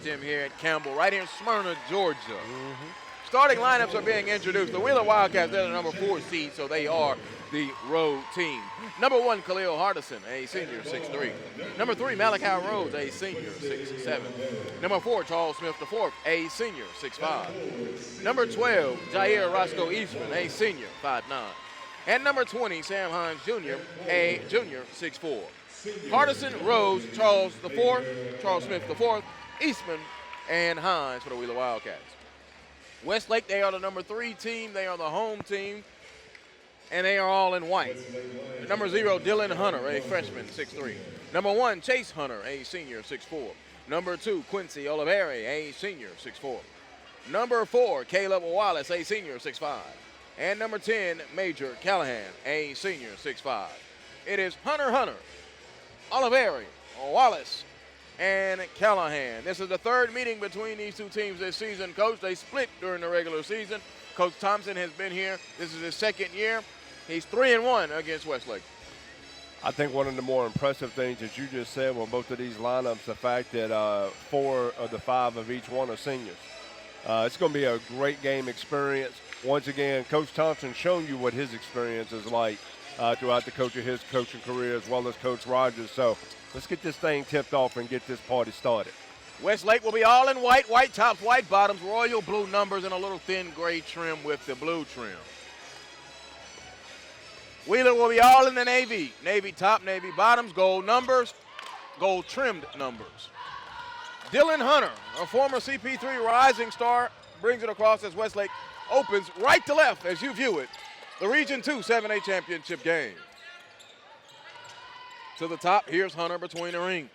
Gym here at Campbell, right here in Smyrna, Georgia. Starting lineups are being introduced. The Wheeler Wildcats, they're the number 4 seed, so they are the road team. Number 1, Khalil Hardison, a senior, 6'3". Number 3, Malachi Rhodes, a senior, 6'7". Number 4, Charles Smith IV, a senior, 6'5". Number 12, Jair Roscoe Eastman, a senior, 5'9". And number 20, Sam Hines Jr., a junior, 6'4". Hardison, Rhodes, Charles Smith IV, Eastman, and Hines for the Wheeler Wildcats. Westlake, they are the number 3 team. They are the home team, and they are all in white. Number 0, Dylan Hunter, a freshman, 6'3". Number 1, Chase Hunter, a senior, 6'4". Number 2, Quincy Oliveri, a senior, 6'4". Number 4, Caleb Wallace, a senior, 6'5". And number 10, Major Callahan, a senior, 6'5". It is Hunter, Oliveri, Wallace, and Callahan. This is the third meeting between these two teams this season, Coach. They split during the regular season. Coach Thompson has been here. This is his second year. He's 3-1 against Westlake. I think one of the more impressive things that you just said with both of these lineups, the fact that 4 of the 5 of each one are seniors. It's going to be a great game experience. Once again, Coach Thompson showing you what his experience is like throughout his coaching career, as well as Coach Rogers. So let's get this thing tipped off and get this party started. Westlake will be all in white, white tops, white bottoms, royal blue numbers, and a little thin gray trim with the blue trim. Wheeler will be all in the navy. Navy top, navy bottoms, gold numbers, gold trimmed numbers. Dylan Hunter, a former CP3 rising star, brings it across as Westlake opens right to left as you view it. The Region 2 7A championship game. To the top, here's Hunter between the rings.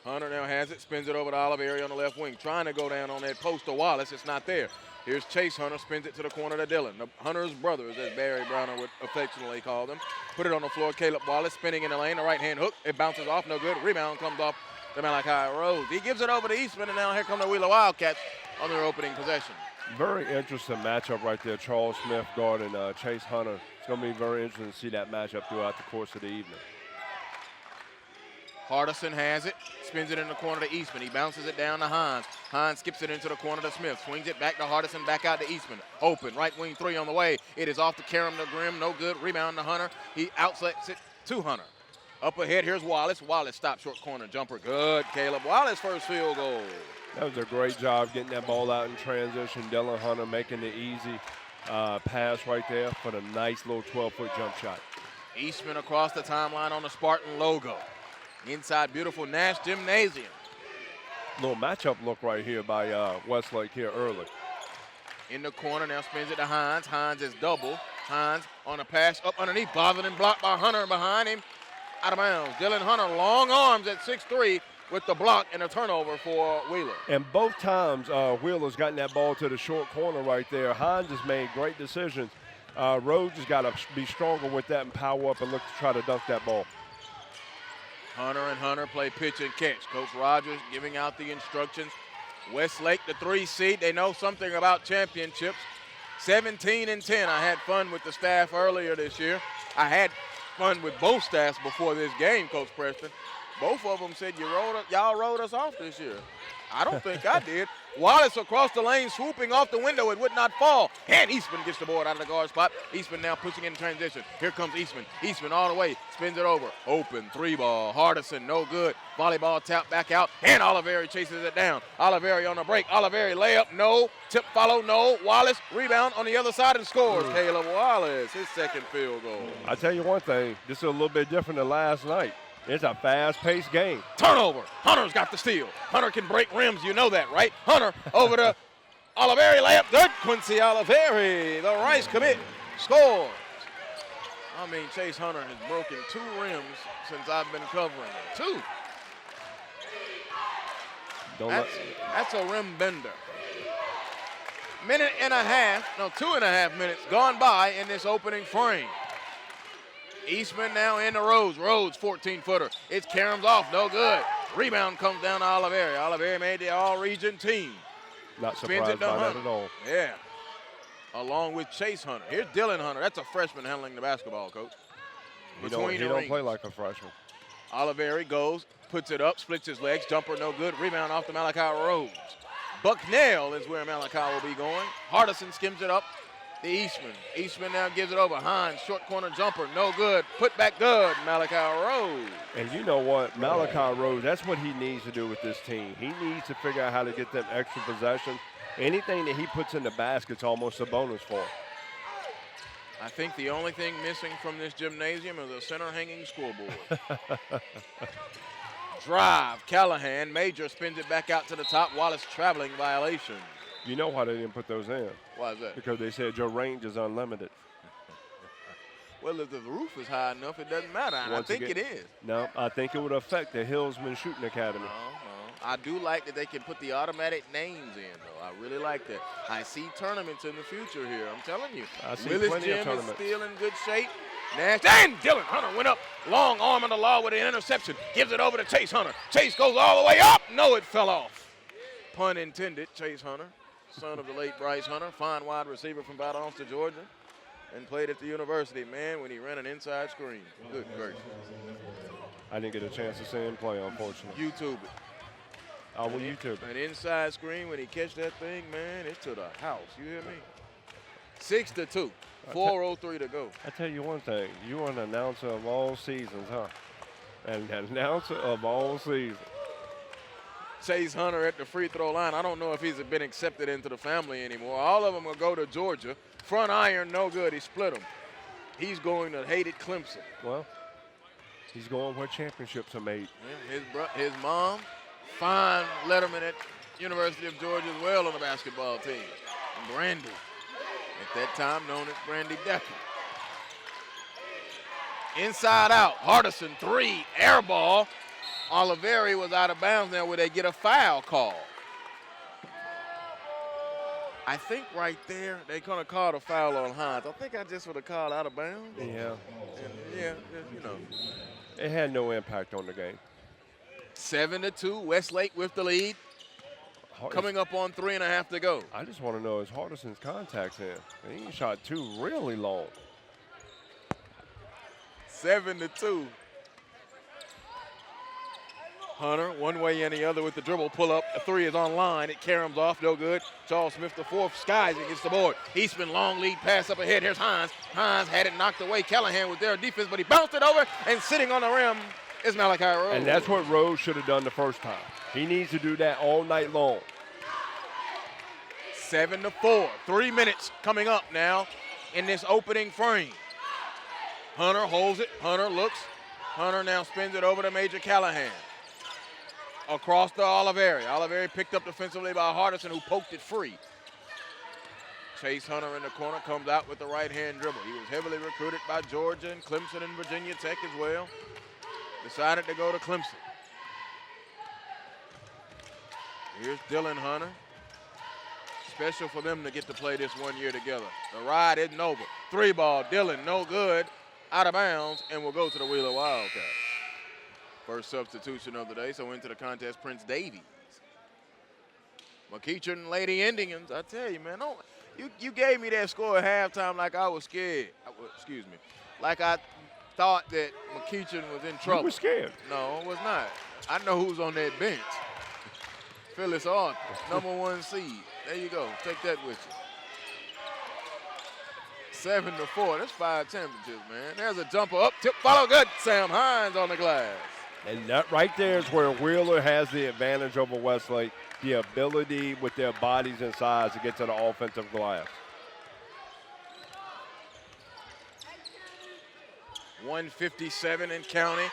Hunter now has it, spins it over to Oliveri on the left wing, trying to go down on that post to Wallace. It's not there. Here's Chase Hunter, spins it to the corner to Dylan. The Hunter's brothers, as Barry Browner would affectionately call them. Put it on the floor, Caleb Wallace spinning in the lane, the right-hand hook. It bounces off, no good. Rebound comes off to Malachi Rhodes. He gives it over to Eastman, and now here come the Wheeler Wildcats on their opening possession. Very interesting matchup right there. Charles Smith guarding Chase Hunter. It's going to be very interesting to see that matchup throughout the course of the evening. Hardison has it, spins it in the corner to Eastman. He bounces it down to Hines. Hines skips it into the corner to Smith. Swings it back to Hardison, back out to Eastman. Open, right wing 3 on the way. It is off to Karam to Grimm, no good. Rebound to Hunter. He outlets it to Hunter. Up ahead, here's Wallace. Wallace stops short corner jumper. Good, Caleb Wallace, first field goal. That was a great job getting that ball out in transition. Dylan Hunter making the easy pass right there for the nice little 12-foot jump shot. Eastman across the timeline on the Spartan logo. Inside beautiful Nash Gymnasium. Little matchup look right here by Westlake here early. In the corner, now spins it to Hines. Hines is double. Hines on a pass up underneath, bothered and blocked by Hunter behind him. Out of bounds. Dylan Hunter, long arms at 6'3", with the block and a turnover for Wheeler. And both times Wheeler's gotten that ball to the short corner right there. Hines has made great decisions. Rhodes has got to be stronger with that and power up and look to try to dunk that ball. Hunter and Hunter play pitch and catch. Coach Rogers giving out the instructions. Westlake, the 3 seed, they know something about championships. 17-10. I had fun with the staff earlier this year. I had fun with both staffs before this game, Coach Preston. Both of them said y'all rode us off this year. I don't think I did. Wallace across the lane, swooping off the window. It would not fall. And Eastman gets the board out of the guard spot. Eastman now pushing in transition. Here comes Eastman. Eastman all the way. Spins it over. Open 3-ball. Hardison, no good. Volleyball tap back out. And Oliveri chases it down. Oliveri on the break. Oliveri layup, no. Tip follow, no. Wallace rebound on the other side and scores. Caleb Wallace, his second field goal. I tell you one thing. This is a little bit different than last night. It's a fast-paced game. Turnover. Hunter's got the steal. Hunter can break rims. You know that, right? Hunter over to Oliveri. Layup good. Quincy Oliveri, the Rice commit, scores. I mean, Chase Hunter has broken 2 rims since I've been covering him. 2. That's a rim bender. 2.5 minutes gone by in this opening frame. Eastman now in the Rhodes. Rhodes, 14-footer. It's Karam's off, no good. Rebound comes down to Oliveri. Oliveri made the all-region team. Not surprised by that at all. Yeah. Along with Chase Hunter. Here's Dylan Hunter. That's a freshman handling the basketball, Coach. He don't play like a freshman. Oliveri goes, puts it up, splits his legs, jumper no good, rebound off to Malachi Rose. Bucknell is where Malachi will be going. Hardison skims it up to Eastman. Eastman now gives it over. Hines, short corner jumper, no good. Put back good, Malachi Rose. And you know what? Malachi Rose, that's what he needs to do with this team. He needs to figure out how to get them extra possessions. Anything that he puts in the basket's almost a bonus for him. I think the only thing missing from this gymnasium is a center hanging scoreboard. Drive, Callahan. Major spins it back out to the top. Wallace traveling violation. You know why they didn't put those in? Why is that? Because they said your range is unlimited. Well, if the roof is high enough, it doesn't matter. And I think it is. No, I think it would affect the Hillsman Shooting Academy. I do like that they can put the automatic names in, though. I really like that. I see tournaments in the future here. I'm telling you. I see Willis plenty of Gym is tournaments. still in good shape. Nash and Dylan Hunter went up. Long arm of the law with an interception. Gives it over to Chase Hunter. Chase goes all the way up. No, it fell off. Pun intended. Chase Hunter, son of the late Bryce Hunter, fine wide receiver from Valdosta, Georgia, and played at the university, man, when he ran an inside screen. Good gracious. I didn't get a chance to see him play, unfortunately. YouTube it. I will YouTube it. An inside screen when he catch that thing, man, it's to the house. You hear me? 6-2. 4:03 to go. I tell you one thing. You are an announcer of all seasons, huh? An announcer of all seasons. Chase Hunter at the free throw line. I don't know if he's been accepted into the family anymore. All of them will go to Georgia. Front iron, no good. He split them. He's going to hated Clemson. Well, he's going where championships are made. Yeah, his mom, fine letterman at University of Georgia as well on the basketball team. And Brandy, at that time known as Brandy Decker. Inside out, Hardison, three, air ball. Oliveri was out of bounds now. Will they get a foul call? I think right there they're going to call a foul on Hines. I think I just would have called out of bounds. Yeah. Yeah, you know. It had no impact on the game. 7-2, Westlake with the lead. Coming up on 3.5 to go. I just want to know, is Hardison's contacts in? He shot two really long. 7-2. Hunter, one way and the other with the dribble pull up. A three is online. It caroms off, no good. Charles Smith, the fourth, skies and gets the board. Eastman, long lead pass up ahead. Here's Hines. Hines had it knocked away. Callahan with their defense, but he bounced it over, and sitting on the rim is Malachi Rose. And that's what Rose should have done the first time. He needs to do that all night long. 7-4. 3 minutes coming up now in this opening frame. Hunter holds it. Hunter looks. Hunter now spins it over to Major Callahan. Across to Oliveri. Oliveri picked up defensively by Hardison, who poked it free. Chase Hunter in the corner comes out with the right-hand dribble. He was heavily recruited by Georgia and Clemson and Virginia Tech as well. Decided to go to Clemson. Here's Dylan Hunter. Special for them to get to play this 1 year together. The ride isn't over. Three ball, Dylan, no good. Out of bounds, and will go to the Wheeler Wildcats. First substitution of the day, so into the contest, Prince Davies. McEachern Lady Indians, I tell you, man, you gave me that score at halftime like I was scared. Excuse me. Like I thought that McEachern was in trouble. You were scared. No, I was not. I know who's on that bench. Phyllis Arthur, #1 seed. There you go. Take that with you. 7-4. That's 5 championships, man. There's a jumper up, tip, follow, good. Sam Hines on the glass. And that right there is where Wheeler has the advantage over Westlake, the ability with their bodies and size to get to the offensive glass. 157 and counting.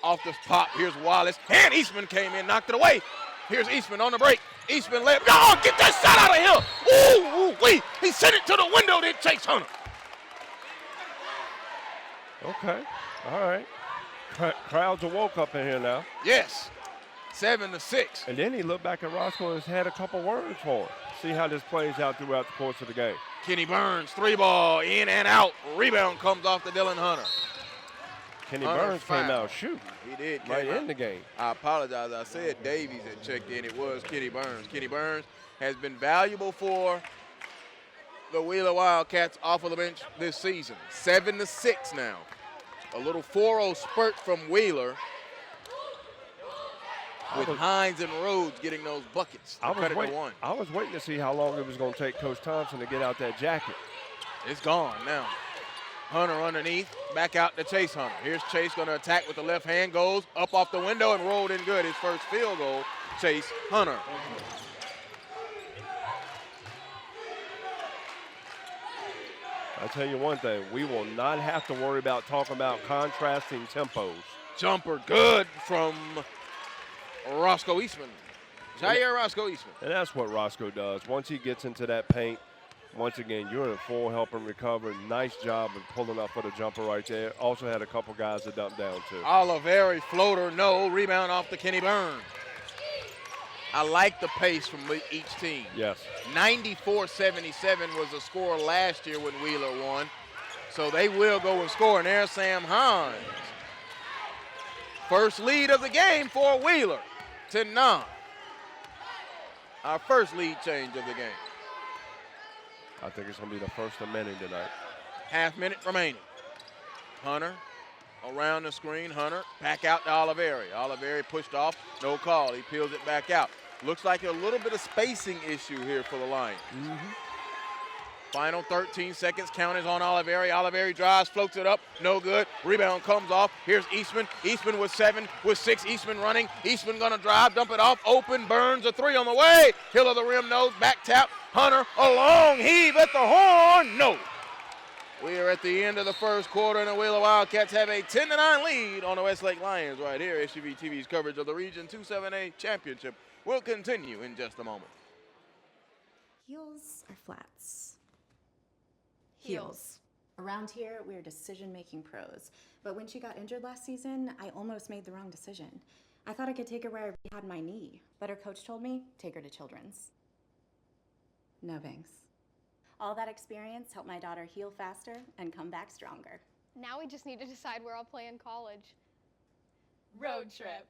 Off the pop, here's Wallace. And Eastman came in, knocked it away. Here's Eastman on the break. Eastman led. Oh, get that shot out of here. Ooh, wee. He sent it to the window, then Chase Hunter. Okay, all right. Crowds awoke up in here now. Yes, 7-6. And then he looked back at Roscoe and had a couple words for him. See how this plays out throughout the course of the game. Kenny Burns, three ball, in and out. Rebound comes off to Dylan Hunter. Kenny Hunter Burns came fouled. out shooting. He did. Right in the game. I apologize. I said Davies had checked in. It was Kenny Burns. Kenny Burns has been valuable for the Wheeler Wildcats off of the bench this season. 7-6 now. A little 4-0 spurt from Wheeler, with Hines and Rhodes getting those buckets. I was waiting to see how long it was going to take Coach Thompson to get out that jacket. It's gone now. Hunter underneath, back out to Chase Hunter. Here's Chase going to attack with the left hand, goes up off the window and rolled in good. His first field goal, Chase Hunter. I'll tell you one thing, we will not have to worry about talking about contrasting tempos. Jumper good from Roscoe Eastman. Jair Roscoe Eastman. And that's what Roscoe does. Once he gets into that paint, once again, you're in full help him recover. Nice job of pulling up for the jumper right there. Also had a couple guys that dumped down too. Oliveri floater, no. Rebound off to Kenny Burns. I like the pace from each team. Yes. 94-77 was the score last year when Wheeler won. So they will go and score. And there's Sam Hines. First lead of the game for Wheeler, 10-9. Our first lead change of the game. I think it's going to be the first of many tonight. Half minute remaining. Hunter around the screen. Hunter back out to Oliveri. Oliveri pushed off, no call. He peels it back out. Looks like a little bit of spacing issue here for the Lions. Final 13 seconds. Count is on Oliveri. Oliveri drives, floats it up. No good. Rebound comes off. Here's Eastman. Eastman with 7, with 6. Eastman running. Eastman going to drive, dump it off. Open. Burns a 3 on the way. Hill of the rim, no. Back tap. Hunter, a long heave at the horn. No. We are at the end of the first quarter, and the Wheeler Wildcats have a 10-9 lead on the Westlake Lions right here. SUV TV's coverage of the Region 2-7A Championship will continue in just a moment. Heels or flats? Heels. Around here, we're decision-making pros. But when she got injured last season, I almost made the wrong decision. I thought I could take her where I had my knee, but her coach told me, take her to Children's. No thanks. All that experience helped my daughter heal faster and come back stronger. Now we just need to decide where I'll play in college. Road trip.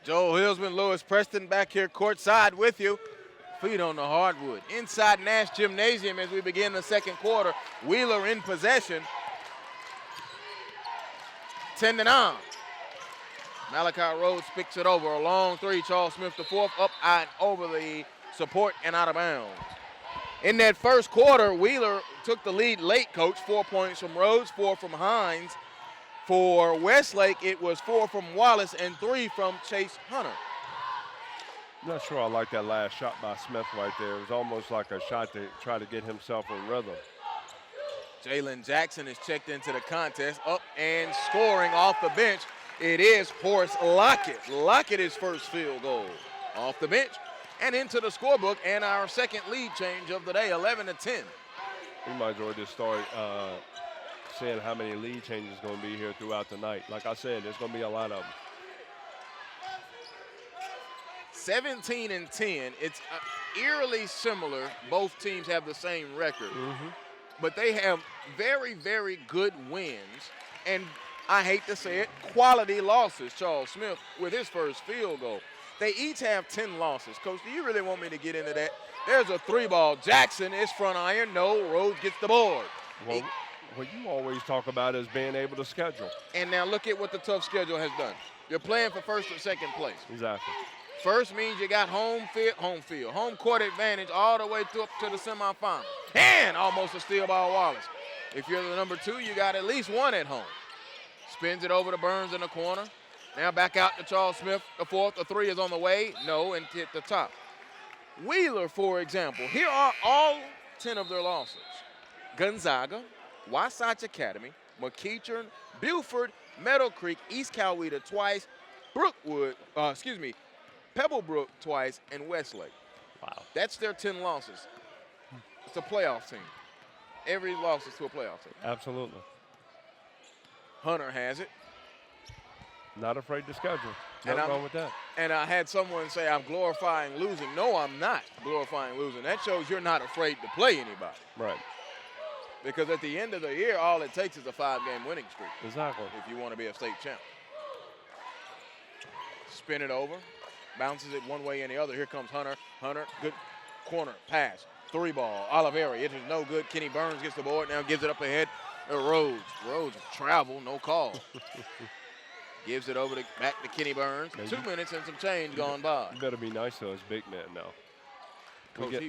Joel Hillsman, Lewis Preston back here courtside with you. Feet on the hardwood. Inside Nash Gymnasium as we begin the second quarter. Wheeler in possession. 10-9. Malachi Rhodes picks it over. A long 3. Charles Smith the 4th up and over the support and out of bounds. In that first quarter, Wheeler took the lead late, Coach. 4 points from Rhodes, 4 from Hines. For Westlake, it was 4 from Wallace and 3 from Chase Hunter. I'm not sure I like that last shot by Smith right there. It was almost like a shot to try to get himself in rhythm. Jalen Jackson is checked into the contest, up and scoring off the bench. It is Horace Lockett. Lockett his first field goal off the bench and into the scorebook, and our second lead change of the day, 11-10. We might as well just start saying how many lead changes going to be here throughout the night. Like I said, there's going to be a lot of them. 17-10. It's eerily similar. Both teams have the same record. But they have very, very good wins. And I hate to say it, quality losses. Charles Smith with his first field goal. They each have 10 losses. Coach, do you really want me to get into that? There's a 3-ball. Jackson is front iron. No, Rhodes gets the board. Well, what you always talk about is being able to schedule. And now look at what the tough schedule has done. You're playing for first or second place. Exactly. First means you got home court advantage all the way up to the semifinal. And almost a steal by Wallace. If you're the number 2, you got at least 1 at home. Spins it over to Burns in the corner. Now back out to Charles Smith, the fourth. The three is on the way. No, and hit the top. Wheeler, for example, here are all 10 of their losses. Gonzaga, Wasatch Academy, McEachern, Buford, Meadow Creek, East Coweta twice, Pebblebrook twice, and Westlake. Wow. That's their 10 losses. It's a playoff team. Every loss is to a playoff team. Absolutely. Hunter has it. Not afraid to schedule. And Nothing wrong with that. And I had someone say I'm glorifying losing. No, I'm not glorifying losing. That shows you're not afraid to play anybody. Right. Because at the end of the year, all it takes is a 5-game winning streak. Exactly. If you want to be a state champ. Spin it over. Bounces it one way and the other. Here comes Hunter. Hunter, good corner pass. 3-ball. Oliveri, it is no good. Kenny Burns gets the board now, gives it up ahead. Rhodes. Rhodes travel, no call. Gives it over back to Kenny Burns. 2 minutes and some change gone by. You better be nice to those big men now. Coach,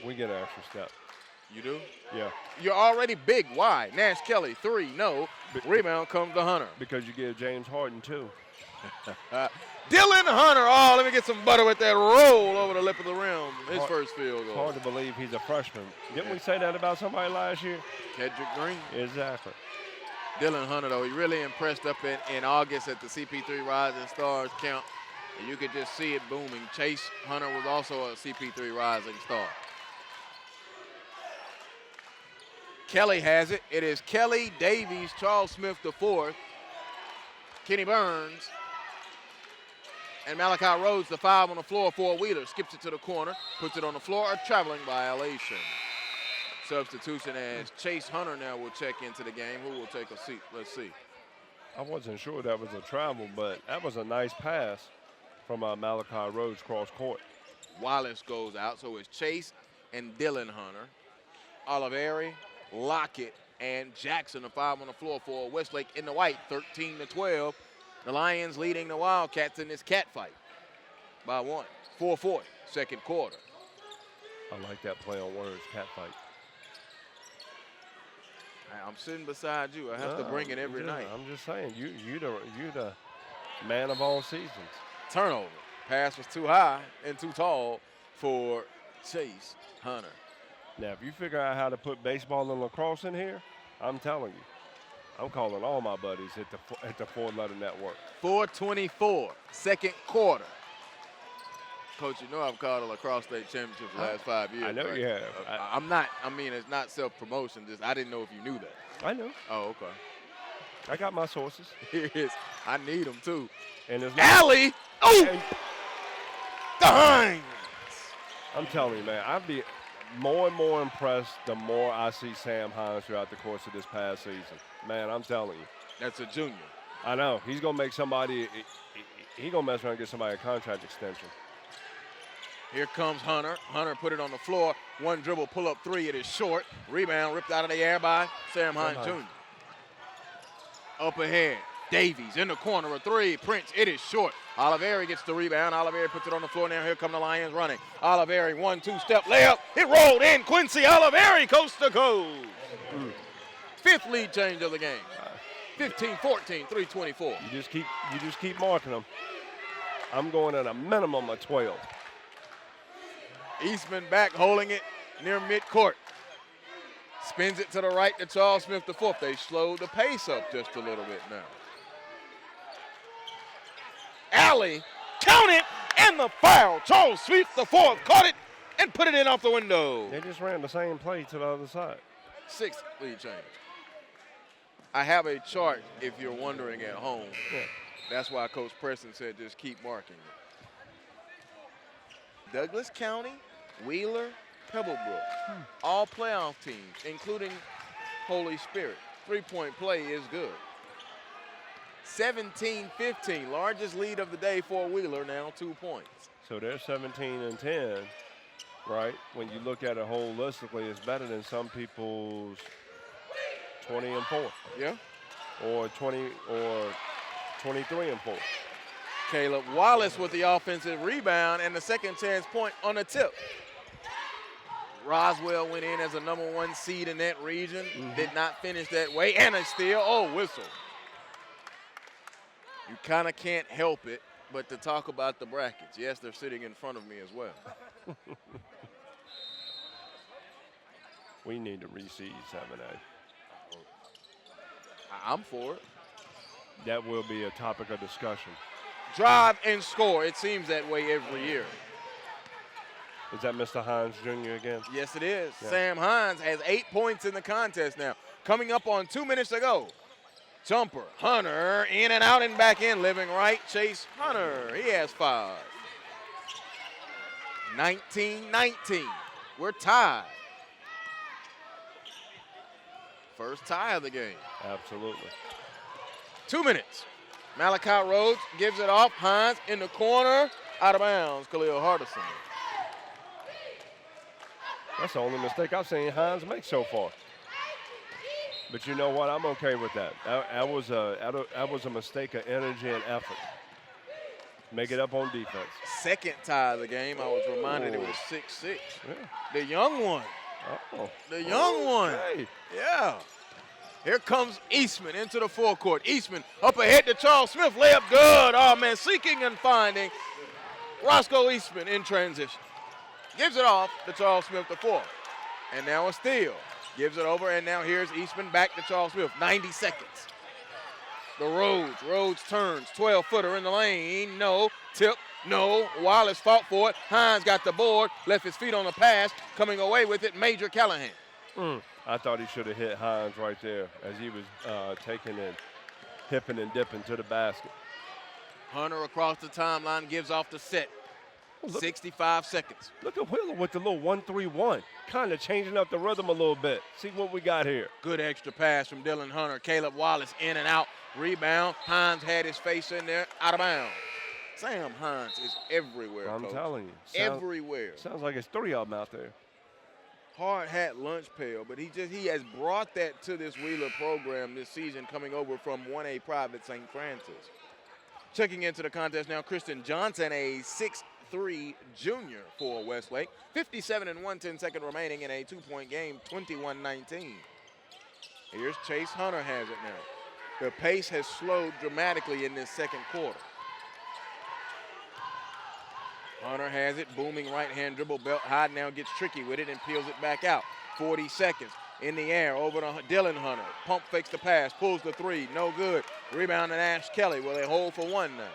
we get an extra step. You do? Yeah. You're already big. Why? Nash Kelly, 3, no. Rebound comes to Hunter. Because you give James Harden 2. Dylan Hunter. Oh, let me get some butter with that roll over the lip of the rim. His first field goal. Hard to believe he's a freshman. Didn't we say that about somebody last year? Kedrick Green. Exactly. Dylan Hunter, though, he really impressed up in August at the CP3 Rising Stars count. And you could just see it booming. Chase Hunter was also a CP3 Rising Star. Kelly has it. It is Kelly, Davies, Charles Smith the fourth, Kenny Burns, and Malachi Rhodes, the 5 on the floor for Wheeler. Skips it to the corner, puts it on the floor, a traveling violation. Substitution as Chase Hunter now will check into the game. Who will take a seat? Let's see. I wasn't sure that was a travel, but that was a nice pass from Malachi Rhodes cross court. Wallace goes out, so it's Chase and Dylan Hunter. Oliveri, Lockett, and Jackson, the 5 on the floor for Westlake in the white, 13-12. The Lions leading the Wildcats in this cat fight by 1. 4-4, second quarter. I like that play on words, cat fight. I'm sitting beside you. I have to bring it every night. I'm just saying, you the man of all seasons. Turnover. Pass was too high and too tall for Chase Hunter. Now, if you figure out how to put baseball and lacrosse in here, I'm telling you, I'm calling all my buddies at the 4-letter network. 4:24, second quarter. Coach, you know I've called a lacrosse state championship the last 5 years. I know right? you have. I'm not. I mean, it's not self-promotion. Just I didn't know if you knew that. I know. Oh, okay. I got my sources. Here it is. I need them too. And there's Alley. Oh, the Hines. I'm telling you, man, I'd be more and more impressed the more I see Sam Hines throughout the course of this past season. Man, I'm telling you. That's a junior. I know. He's going to make somebody – he's going to mess around and get somebody a contract extension. Here comes Hunter. Hunter put it on the floor. One dribble, pull-up 3. It is short. Rebound ripped out of the air by Sam Hines Jr. Up ahead, Davies in the corner, a 3. Prince, it is short. Oliveri gets the rebound. Oliveri puts it on the floor. Now here come the Lions running. Oliveri, 1-2 step layup. It rolled in. Quincy Oliveri, coast to coast. 5th lead change of the game. 15-14, 3:24. You just keep marking them. I'm going at a minimum of 12. Eastman back, holding it near midcourt. Spins it to the right to Charles Smith the fourth. They slowed the pace up just a little bit now. Alley, count it, and the foul. Charles Smith the fourth caught it and put it in off the window. They just ran the same play to the other side. 6th lead change. I have a chart if you're wondering at home. Yeah. That's why Coach Preston said just keep marking it. Douglas County, Wheeler, Pebblebrook, all playoff teams, including Holy Spirit. 3-point play is good. 17-15, largest lead of the day for Wheeler, now 2 points. So they're 17-10, right? When you look at it holistically, it's better than some people's 20-4. Yeah. Or 20 or 23-4. Caleb Wallace with the offensive rebound and the second chance point on the tip. Roswell went in as a #1 seed in that region. Did not finish that way. And a steal. Oh, whistle. You kind of can't help it but to talk about the brackets. Yes, they're sitting in front of me as well. We need to reseed 7A. I'm for it. That will be a topic of discussion. Drive and score. It seems that way every year. Is that Mr. Hines Jr. again? Yes, it is. Yeah. Sam Hines has 8 points in the contest now. Coming up on 2 minutes to go. Jumper, Hunter, in and out and back in. Living right, Chase Hunter. He has 5. 19-19. We're tied. First tie of the game. Absolutely. 2 minutes. Malachi Rhodes gives it off. Hines in the corner. Out of bounds, Khalil Hardison. That's the only mistake I've seen Hines make so far. But you know what? I'm okay with that. That was a mistake of energy and effort. Make it up on defense. Second tie of the game. I was reminded it was 6-6. Yeah. The young one. Oh. The young one. Okay. Yeah. Here comes Eastman into the forecourt. Eastman up ahead to Charles Smith. Layup good. Oh, man, seeking and finding. Roscoe Eastman in transition. Gives it off to Charles Smith, the 4th. And now a steal. Gives it over, and now here's Eastman back to Charles Smith. 90 seconds. The Rhodes turns. 12-footer in the lane. No. Tip. No. Wallace fought for it. Hines got the board. Left his feet on the pass. Coming away with it, Major Callahan. I thought he should have hit Hines right there as he was taking and hipping and dipping to the basket. Hunter across the timeline gives off the set. 65 seconds. Look at Wheeler with the little 1-3-1, kind of changing up the rhythm a little bit. See what we got here. Good extra pass from Dylan Hunter. Caleb Wallace in and out. Rebound. Hines had his face in there. Out of bounds. Sam Hines is everywhere, I'm Coach. telling you. Everywhere. Sounds like it's 3 of them out there. Hard hat lunch pail, but he has brought that to this Wheeler program this season, coming over from 1A Private St. Francis. Checking into the contest now, Kristen Johnson, a 6'3" junior for Westlake. 57 and 1/10 remaining in a 2-point game, 21-19. Here's Chase Hunter has it now. The pace has slowed dramatically in this second quarter. Hunter has it, booming right-hand dribble. Belt high now gets tricky with it and peels it back out. 40 seconds in the air over to Dylan Hunter. Pump fakes the pass, pulls the 3, no good. Rebound to Ash Kelly. Will they hold for 1 now?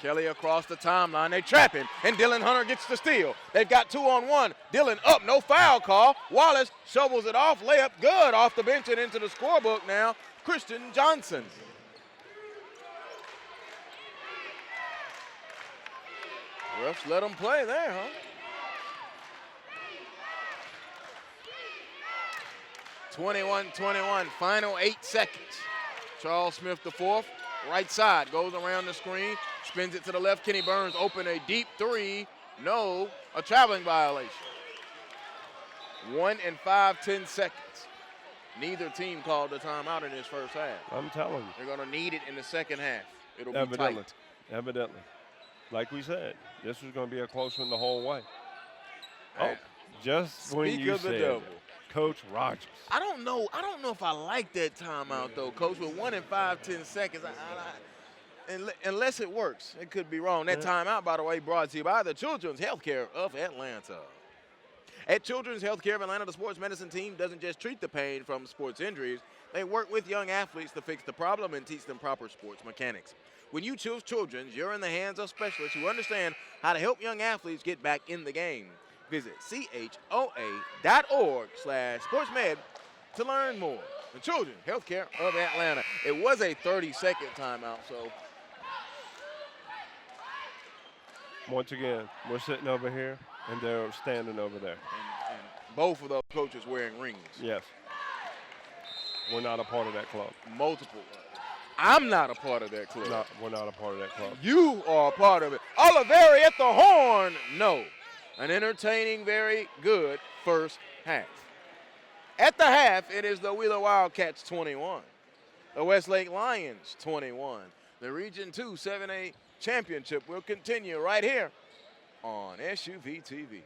Kelly across the timeline. They trap him, and Dylan Hunter gets the steal. They've got 2-on-1. Dylan up, no foul call. Wallace shovels it off. Layup good off the bench and into the scorebook now. Christian Johnson. Refs let them play there, huh? 21-21, final 8 seconds. Charles Smith, the 4th, right side, goes around the screen, spins it to the left. Kenny Burns open a deep 3. No, a traveling violation. 1 and 5/10 seconds. Neither team called the timeout in this first half. I'm telling you. They're going to need it in the second half. It'll be Evidently. tight. Evidently. Like we said, this was going to be a close one the whole way. Hey, just when speak you of the said devil. that, Coach Rogers. I don't know if I like that timeout though, Coach. With 1 and 5/10 seconds, unless it works, it could be wrong. That timeout, by the way, brought to you by the Children's Healthcare of Atlanta. At Children's Healthcare of Atlanta, the sports medicine team doesn't just treat the pain from sports injuries. They work with young athletes to fix the problem and teach them proper sports mechanics. When you choose Children's, you're in the hands of specialists who understand how to help young athletes get back in the game. Visit choa.org/sportsmed to learn more. The Children's Healthcare of Atlanta. It was a 30-second timeout, so. Once again, we're sitting over here, and they're standing over there. And both of those coaches wearing rings. Yes. We're not a part of that club. Multiple. I'm not a part of that club. We're not a part of that club. You are a part of it. Oliveri at the horn. No. An entertaining, very good first half. At the half, it is the Wheeler Wildcats 21. The Westlake Lions 21. The Region 2 7A Championship will continue right here on SUV TV.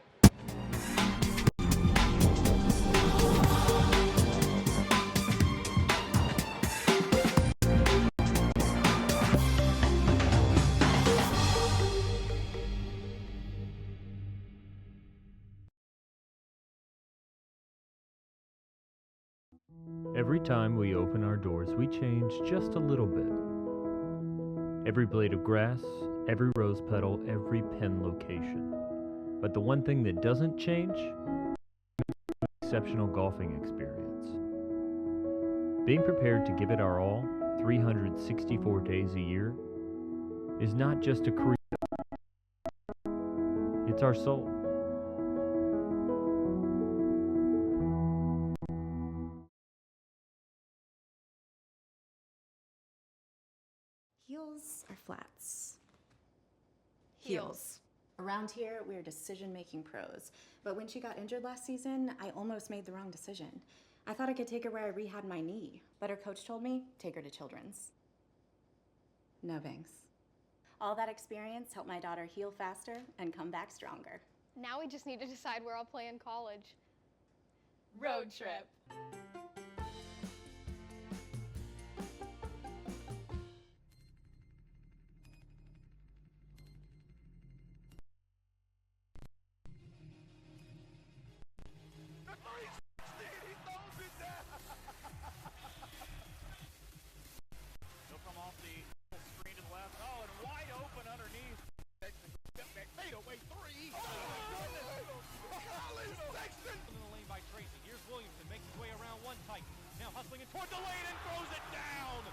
Every time we open our doors, we change just a little bit. Every blade of grass, every rose petal, every pen location. But the one thing that doesn't change is an exceptional golfing experience. Being prepared to give it our all 364 days a year is not just a career, it's our soul. Heels or flats? Heels. Around here, we're decision-making pros. But when she got injured last season, I almost made the wrong decision. I thought I could take her where I rehabbed my knee, but her coach told me, take her to Children's. No thanks. All that experience helped my daughter heal faster and come back stronger. Now we just need to decide where I'll play in college. Road trip. He'll come off the screen to the left. Oh, and wide open underneath. Step back, fade away three. Oh, Sexton. In the lane by Tracy. Here's Williamson, makes his way around one tight. Now hustling in toward the lane and throws it down.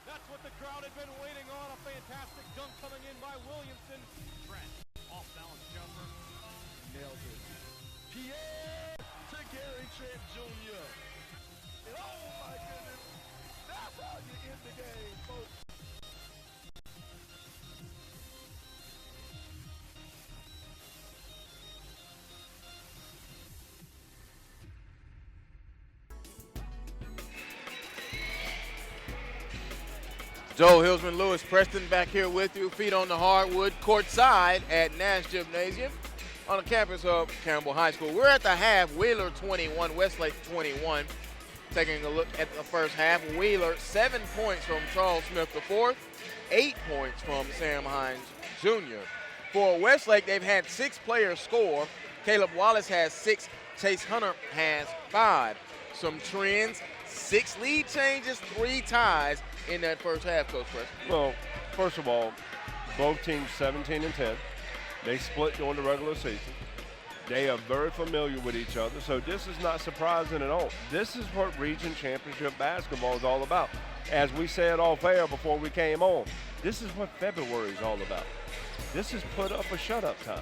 That's what the crowd had been waiting on. A fantastic dunk coming in by Williamson. Trent, off balance jumper. Nails it. Pierre to Gary Trent Jr. And oh my goodness, that's how you end the game, folks. Joe Hilsman, Lewis Preston back here with you. Feet on the hardwood, courtside at Nash Gymnasium on the campus of Campbell High School. We're at the half. Wheeler 21, Westlake 21. Taking a look at the first half. Wheeler 7 points from Charles Smith IV, 8 points from Sam Hines Jr. For Westlake, they've had 6 players score. Caleb Wallace has 6. Chase Hunter has 5. Some trends: 6 lead changes, 3 ties in that first half, Coach Preston. Well, first of all, both teams 17 and 10. They split during the regular season. They are very familiar with each other, so this is not surprising at all. This is what region championship basketball is all about. As we said off air before we came on, this is what February is all about. This is put up or shut up time.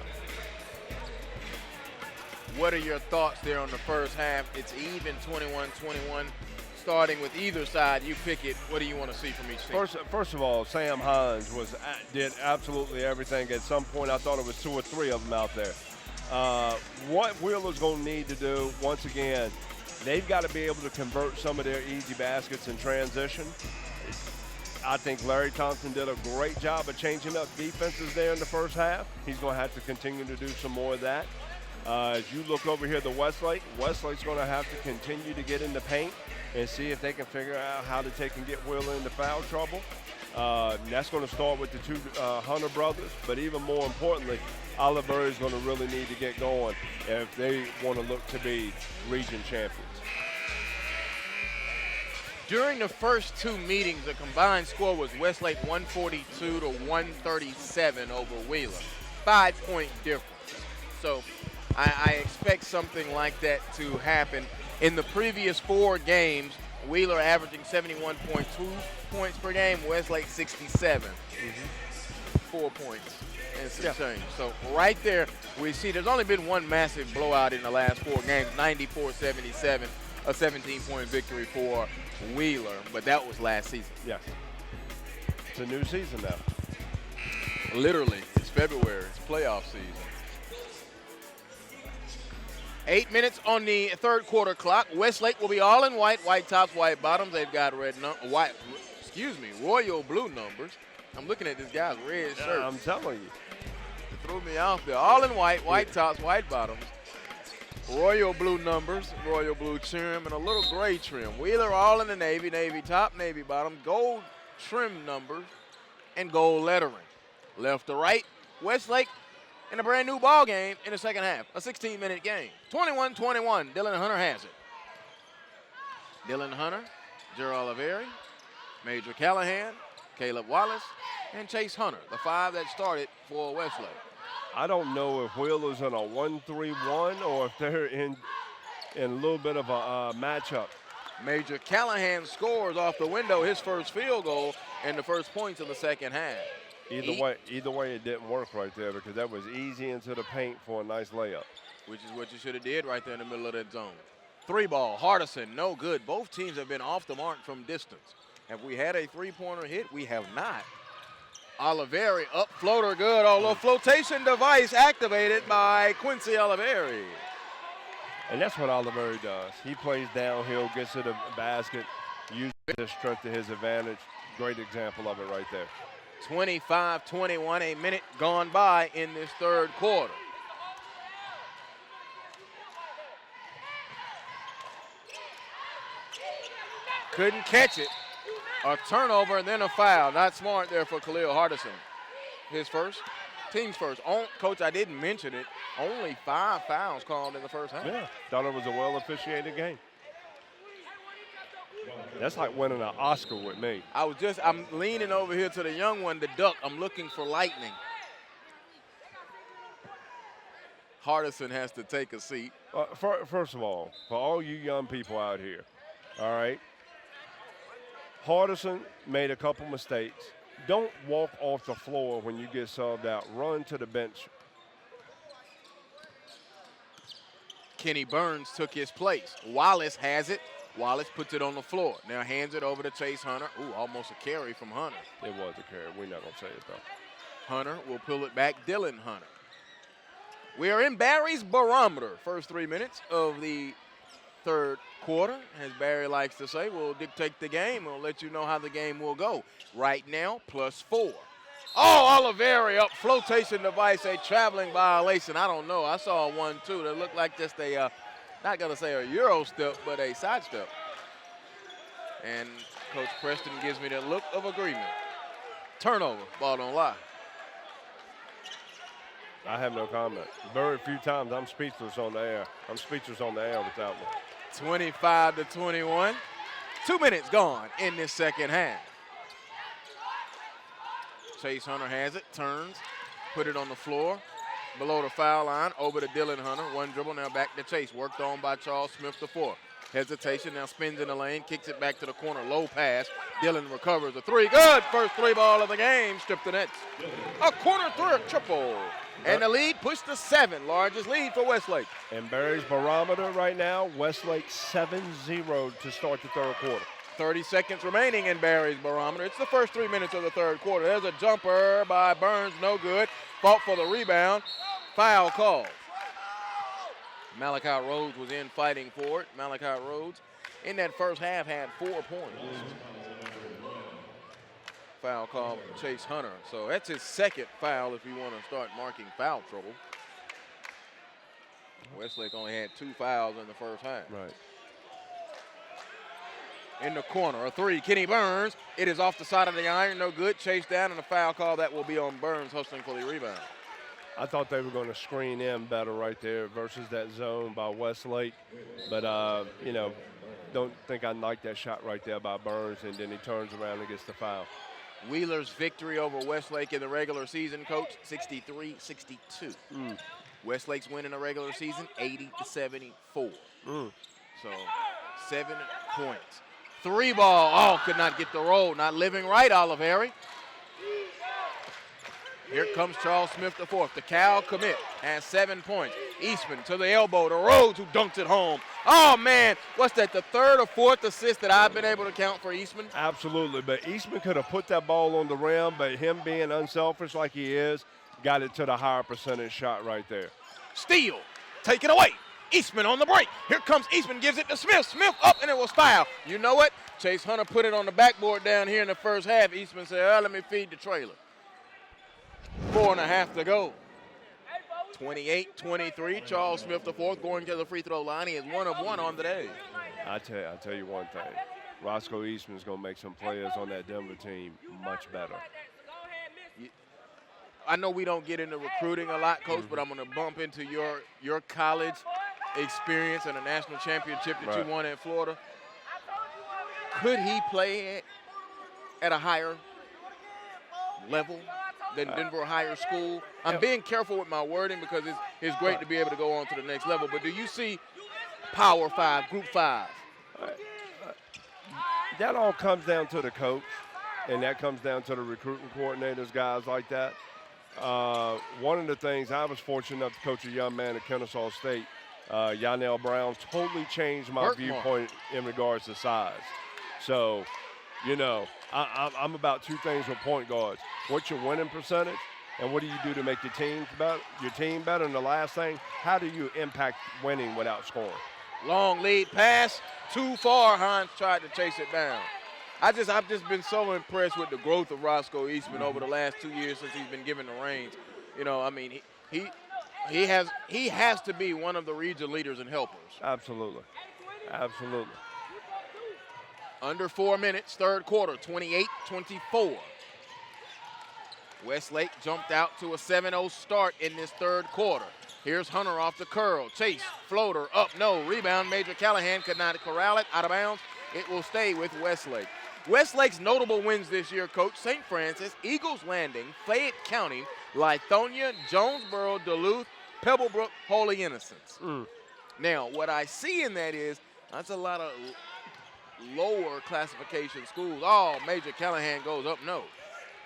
What are your thoughts there on the first half? It's even 21-21. Starting with either side, you pick it. What do you want to see from each team? First of all, Sam Hines did absolutely everything. At some point, I thought it was 2 or 3 of them out there. What Wheeler's going to need to do, once again, they've got to be able to convert some of their easy baskets in transition. I think Larry Thompson did a great job of changing up defenses there in the first half. He's going to have to continue to do some more of that. As you look over here to Westlake's going to have to continue to get in the paint and see if they can figure out how to take and get Wheeler into foul trouble. That's going to start with the 2 Hunter brothers, but even more importantly, Oliver is going to really need to get going if they want to look to be region champions. During the first 2 meetings, the combined score was Westlake 142 to 137 over Wheeler. 5-point difference. So I expect something like that to happen. In the previous 4 games, Wheeler averaging 71.2 points per game, Westlake 67. 4 points and some change. So right there, we see there's only been one massive blowout in the last 4 games, 94-77, a 17-point victory for Wheeler, but that was last season. Yes. It's a new season now. Literally, it's February, it's playoff season. 8 minutes on the third quarter clock. Westlake will be all in white, white tops, white bottoms. They've got royal blue numbers. I'm looking at this guy's red shirt. I'm telling you. It threw me off there. All in white, white tops, white bottoms. Royal blue numbers, royal blue trim, and a little gray trim. Wheeler all in the navy, navy top, navy bottom, gold trim numbers, and gold lettering. Left to right, Westlake in a brand new ball game in the second half, a 16-minute game. 21-21, Dylan Hunter has it. Dylan Hunter, Gerald Oliveri, Major Callahan, Caleb Wallace, and Chase Hunter, the 5 that started for Westlake. I don't know if Wheeler's in a 1-3-1 or if they're in a little bit of a matchup. Major Callahan scores off the window his first field goal and the first points of the second half. Either way, it didn't work right there because that was easy into the paint for a nice layup. Which is what you should have did right there in the middle of that zone. 3-ball, Hardison, no good. Both teams have been off the mark from distance. Have we had a three-pointer hit? We have not. Oliveri up floater good, although flotation device activated by Quincy Oliveri. And that's what Oliveri does. He plays downhill, gets to the basket, uses his strength to his advantage. Great example of it right there. 25-21, a minute gone by in this third quarter. Couldn't catch it. A turnover and then a foul. Not smart there for Khalil Hardison. His first, team's first. Coach, I didn't mention it. Only 5 fouls called in the first half. Yeah, thought it was a well-officiated game. That's like winning an Oscar with me. I'm leaning over here to the young one, the duck. I'm looking for lightning. Hardison has to take a seat. First of all, for all you young people out here, all right, Hardison made a couple mistakes. Don't walk off the floor when you get subbed out. Run to the bench. Kenny Burns took his place. Wallace has it. Wallace puts it on the floor. Now hands it over to Chase Hunter. Ooh, almost a carry from Hunter. It was a carry. We're not going to say it, though. Hunter will pull it back. Dylan Hunter. We are in Barry's barometer. First 3 minutes of the third quarter, as Barry likes to say. We'll dictate the game. We'll let you know how the game will go. Right now, +4. Oh, Oliveri up, flotation device, a traveling violation. I don't know. I saw one, too, that looked like just a, not going to say a Euro step, but a side step. And Coach Preston gives me the look of agreement. Turnover, ball don't lie. I have no comment. Very few times I'm speechless on the air. I'm speechless on the air with that one. 25-21. 2 minutes gone in this second half. Chase Hunter has it, turns, put it on the floor, below the foul line, over to Dylan Hunter. One dribble, now back to Chase. Worked on by Charles Smith, the 4. Hesitation, now spins in the lane, kicks it back to the corner, low pass. Dylan recovers a 3. Good, first 3 ball of the game, stripped the nets. A corner triple. And the lead pushed to 7, largest lead for Westlake. And Barry's barometer right now, Westlake 7-0 to start the third quarter. 30 seconds remaining in Barry's barometer. It's the first 3 minutes of the third quarter. There's a jumper by Burns, no good. Fought for the rebound. Foul call. Malachi Rhodes was in fighting for it. Malachi Rhodes in that first half had 4 points. Foul call Chase Hunter. So that's his second foul if you want to start marking foul trouble. Westlake only had 2 fouls in the first half. Right. In the corner, a 3, Kenny Burns. It is off the side of the iron, no good. Chase down, and a foul call that will be on Burns hustling for the rebound. I thought they were going to screen in better right there versus that zone by Westlake. But, you know, don't think I liked that shot right there by Burns, and then he turns around and gets the foul. Wheeler's victory over Westlake in the regular season, Coach, 63-62. Westlake's win in the regular season, 80-74. So 7 points. 3 ball, oh, could not get the roll. Not living right, Oliveri. Here comes Charles Smith, the 4th. The Cal commit has 7 points. Eastman to the elbow to Rhodes, who dunked it home. Oh, man, what's that, the 3rd or 4th assist that I've been able to count for Eastman? Absolutely, but Eastman could have put that ball on the rim, but him being unselfish like he is, got it to the higher percentage shot right there. Steal, take it away. Eastman on the break. Here comes Eastman, gives it to Smith. Smith up, and it was foul. You know what? Chase Hunter put it on the backboard down here in the first half. Eastman said, let me feed the trailer. 4.5 to go. 28-23. Charles Smith, the 4th, going to the free throw line. He is 1 of 1 on the day. I'll tell you one thing. Roscoe Eastman's going to make some players on that Denver team much better. I know we don't get into recruiting a lot, Coach, but I'm going to bump into your college experience and a national championship that you won at Florida. Could he play at a higher level than Denver Higher School? I'm being careful with my wording because it's great to be able to go on to the next level. But do you see Power 5, Group 5? That all comes down to the coach, and that comes down to the recruiting coordinators, guys like that. One of the things, I was fortunate enough to coach a young man at Kennesaw State, Yannell Brown, totally changed my viewpoint in regards to size. So, you know, I'm about two things with point guards. What's your winning percentage, and what do you do to make your team better? And the last thing, how do you impact winning without scoring? Long lead pass, too far. Hines tried to chase it down. I've just been so impressed with the growth of Roscoe Eastman over the last 2 years since he's been given the reins. You know, I mean, he has to be one of the region leaders and helpers. Absolutely. Absolutely. Under 4 minutes, third quarter, 28-24. Westlake jumped out to a 7-0 start in this third quarter. Here's Hunter off the curl. Chase, floater, up, no. Rebound, Major Callahan could not corral it. Out of bounds. It will stay with Westlake. Westlake's notable wins this year, Coach: St. Francis, Eagles Landing, Fayette County, Lithonia, Jonesboro, Duluth, Pebblebrook, Holy Innocents. Now, what I see in that is that's a lot of lower classification schools. Oh, Major Callahan goes up, no.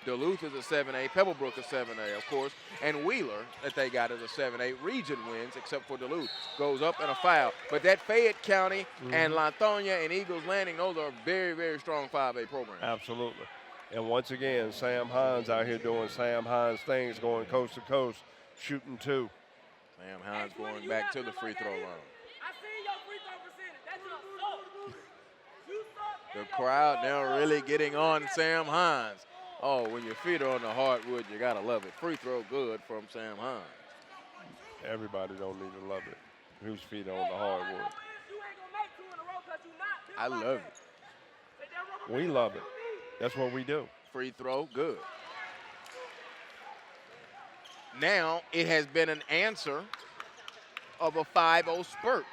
Duluth is a 7A, Pebblebrook is 7A, of course, and Wheeler, that they got, is a 7A. Region wins, except for Duluth, goes up and a foul. But that Fayette County and Lithonia and Eagles Landing, those are very, very strong 5A programs. Absolutely. And once again, Sam Hines out here doing Sam Hines things, going coast to coast, shooting two. Sam Hines going back to the free throw line. The crowd now really getting on Sam Hines. Oh, when your feet are on the hardwood, you got to love it. Free throw good from Sam Hines. Everybody don't need to love it. Whose feet are on the hardwood? I love it. We love it. That's what we do. Free throw, good. Now it has been an answer of a 5-0 spurt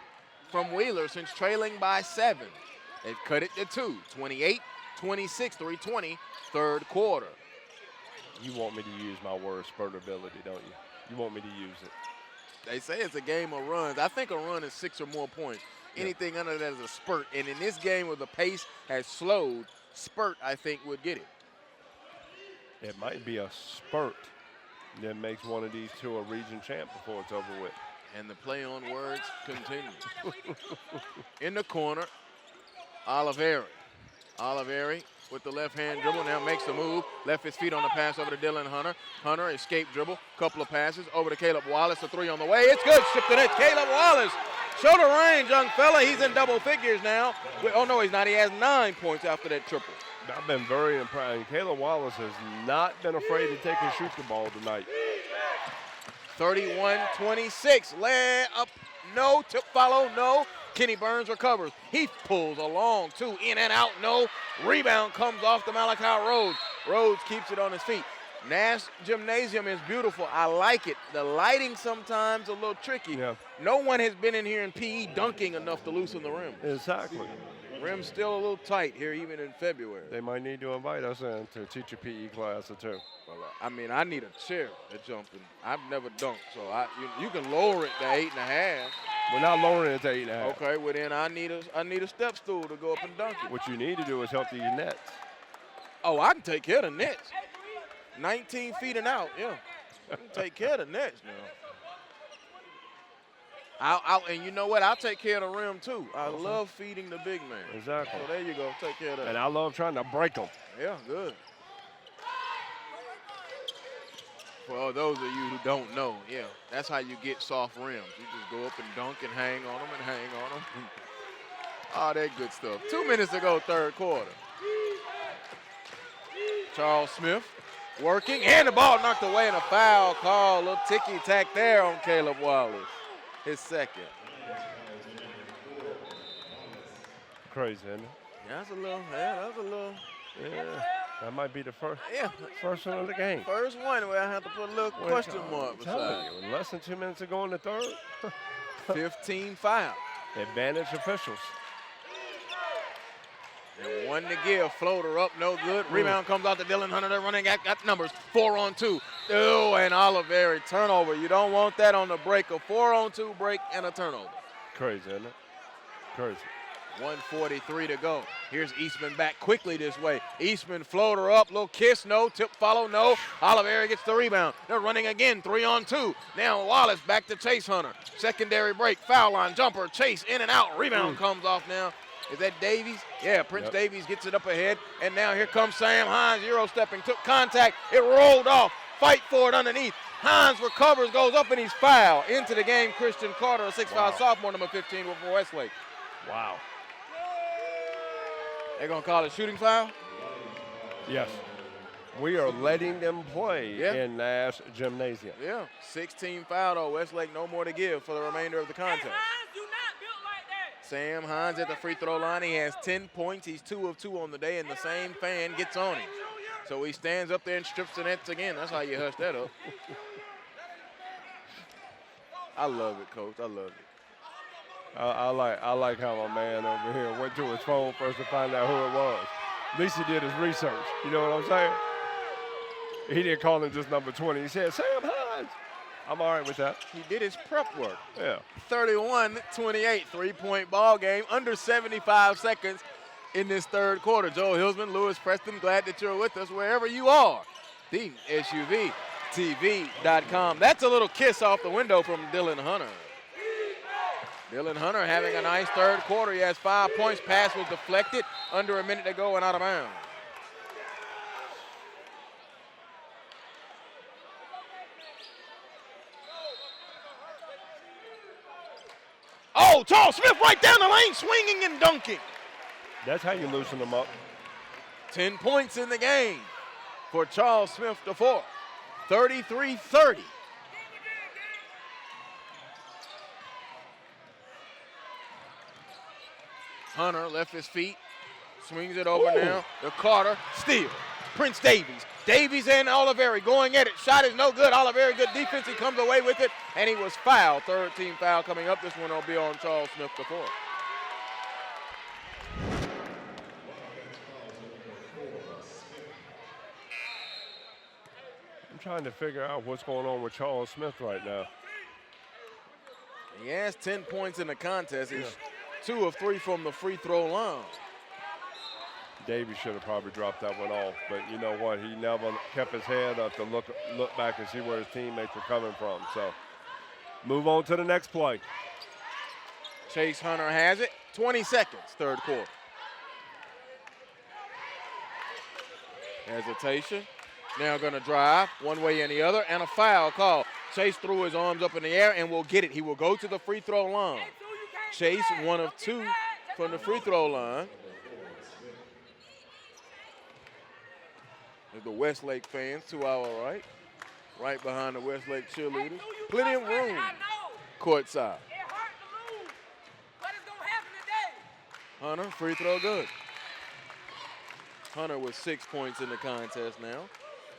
from Wheeler since trailing by 7. They've cut it to 2, 28-26, 3:20, third quarter. You want me to use my word spurtability, don't you? You want me to use it. They say it's a game of runs. I think a run is 6 or more points. Anything under that is a spurt. And in this game where the pace has slowed, spurt, I think, would get it. It might be a spurt that makes one of these two a region champ before it's over with. And the play on words continue. In the corner, Oliveri. Oliveri with the left-hand dribble now makes the move. Left his feet on the pass over to Dylan Hunter. Hunter escape dribble, couple of passes over to Caleb Wallace. A 3 on the way. It's good. Shipped it in. Caleb Wallace. Shoulder range, young fella. He's in double figures now. Oh, no, he's not. He has 9 points after that triple. I've been very impressed. Caleb Wallace has not been afraid to take and shoot the ball tonight. 31-26. Lay up. No. Tip follow. No. Kenny Burns recovers. He pulls a long 2. In and out. No. Rebound comes off to Malachi Rhodes. Rhodes keeps it on his feet. Nash Gymnasium is beautiful. I like it. The lighting sometimes a little tricky. Yeah. No one has been in here in PE dunking enough to loosen the rim. Exactly. Rim's still a little tight here even in February. They might need to invite us in to teach a PE class or two. Well, I mean, I need a chair to jump in. I've never dunked, so you can lower it to 8.5. We're not lowering it to 8.5. Okay, well then I need a step stool to go up and dunk it. What you need to do is help these nets. Oh, I can take care of the nets. 19 feet and out, yeah. I can take care of the nets now. And you know what? I'll take care of the rim too. I love feeding the big man. Exactly. So there you go. Take care of that. And I love trying to break them. Yeah, good. For those of you who don't know, yeah, that's how you get soft rims. You just go up and dunk and hang on them and hang on them. All that good stuff. 2 minutes to go, third quarter. Charles Smith working, and the ball knocked away in a foul call. A little ticky-tack there on Caleb Wallace. His second. Crazy, isn't it? That's a little, Yeah. That might be the first one of the game. First one where I have to put a little question mark beside you. In less than 2 minutes to go in the third. 15 foul. Advantage officials. And one to give, floater up, no good. Rebound comes out to Dylan Hunter. They're running at numbers, 4-on-2. Oh, and Oliveri turnover. You don't want that on the break. A 4-on-2 break and a turnover. Crazy, isn't it? Crazy. 1:43 to go. Here's Eastman back quickly this way. Eastman floater up, little kiss, no. Tip follow, no. Oliveri gets the rebound. They're running again, 3-on-2. Now Wallace back to Chase Hunter. Secondary break, foul line, jumper, Chase in and out. Rebound comes off now. Is that Davies? Yeah, Prince Davies gets it up ahead. And now here comes Sam Hines, Euro-stepping, took contact. It rolled off. Fight for it underneath. Hines recovers, goes up, and he's fouled. Into the game, Christian Carter, a 6'5" sophomore, number 15 for Westlake. Wow. They're going to call it shooting foul? Yes. We are letting them play in Nash Gymnasium. Yeah, 16 foul, though. Westlake no more to give for the remainder of the contest. Sam Hines at the free throw line. He has 10 points. He's 2 of 2 on the day, and the same fan gets on him. So he stands up there and strips the nets again. That's how you hush that up. I love it, Coach. I love it. I like how my man over here went to his phone first to find out who it was. At least he did his research. You know what I'm saying? He didn't call him just number 20. He said, Sam Hines. I'm all right with that. He did his prep work. Yeah. 31-28, three-point ball game, under 75 seconds in this third quarter. Joe Hilsman, Lewis Preston, glad that you're with us wherever you are. The SUVTV.com. That's a little kiss off the window from Dylan Hunter. Dylan Hunter having a nice third quarter. He has 5 points. Pass was deflected. Under a minute to go and out of bounds. Oh, Charles Smith right down the lane, swinging and dunking. That's how you loosen them up. 10 points in the game for Charles Smith the fourth. 33-30. Hunter left his feet, swings it over now to Carter, steal. Prince Davies. Davies and Oliveri going at it. Shot is no good. Oliveri, good defense. He comes away with it, and he was fouled. Third team foul coming up. This one will be on Charles Smith the fourth. I'm trying to figure out what's going on with Charles Smith right now. He has 10 points in the contest. He's 2 of 3 from the free throw line. Davies should have probably dropped that one off, but you know what? He never kept his head up to look back and see where his teammates were coming from. So move on to the next play. Chase Hunter has it. 20 seconds, third quarter. Hesitation. Now going to drive one way and the other, and a foul call. Chase threw his arms up in the air and will get it. He will go to the free throw line. Chase 1 of 2 from the free throw line. There's the Westlake fans to our right behind the Westlake cheerleaders. Plenty of room courtside. Hunter, free throw good. Hunter with 6 points in the contest now.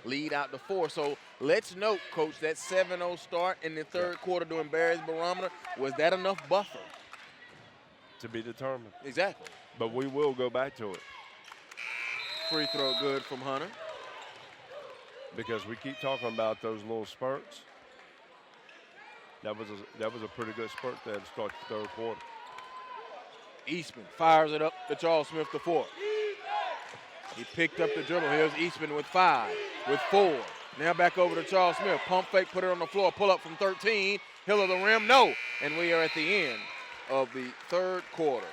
Lead out to 4. So let's note, Coach, that 7-0 start in the third quarter during Barry's barometer, was that enough buffer? To be determined. Exactly. But we will go back to it. Free throw good from Hunter. Because we keep talking about those little spurts. That was a pretty good spurt there to start the third quarter. Eastman fires it up to Charles Smith the fourth. He picked up the dribble. Here's Eastman with 5, with 4. Now back over to Charles Smith. Pump fake, put it on the floor, pull up from 13. Hill of the rim, no. And we are at the end of the third quarter.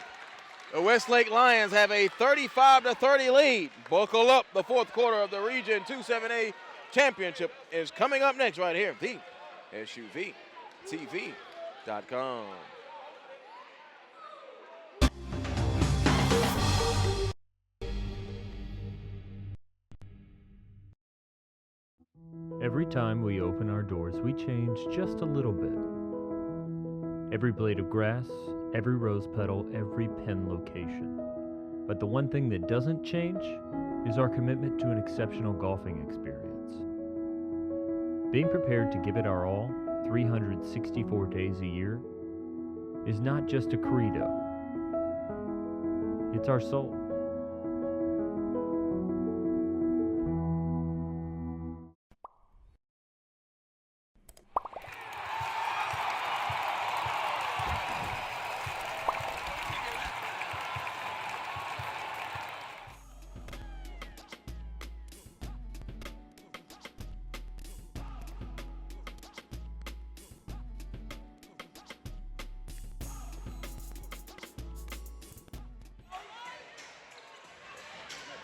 The Westlake Lions have a 35-30 lead. Buckle up. The fourth quarter of the Region 2-7A Championship is coming up next right here. The SUVTV.com. Every time we open our doors, we change just a little bit. Every blade of grass, every rose petal, every pen location. But the one thing that doesn't change is our commitment to an exceptional golfing experience. Being prepared to give it our all 364 days a year is not just a credo. It's our soul.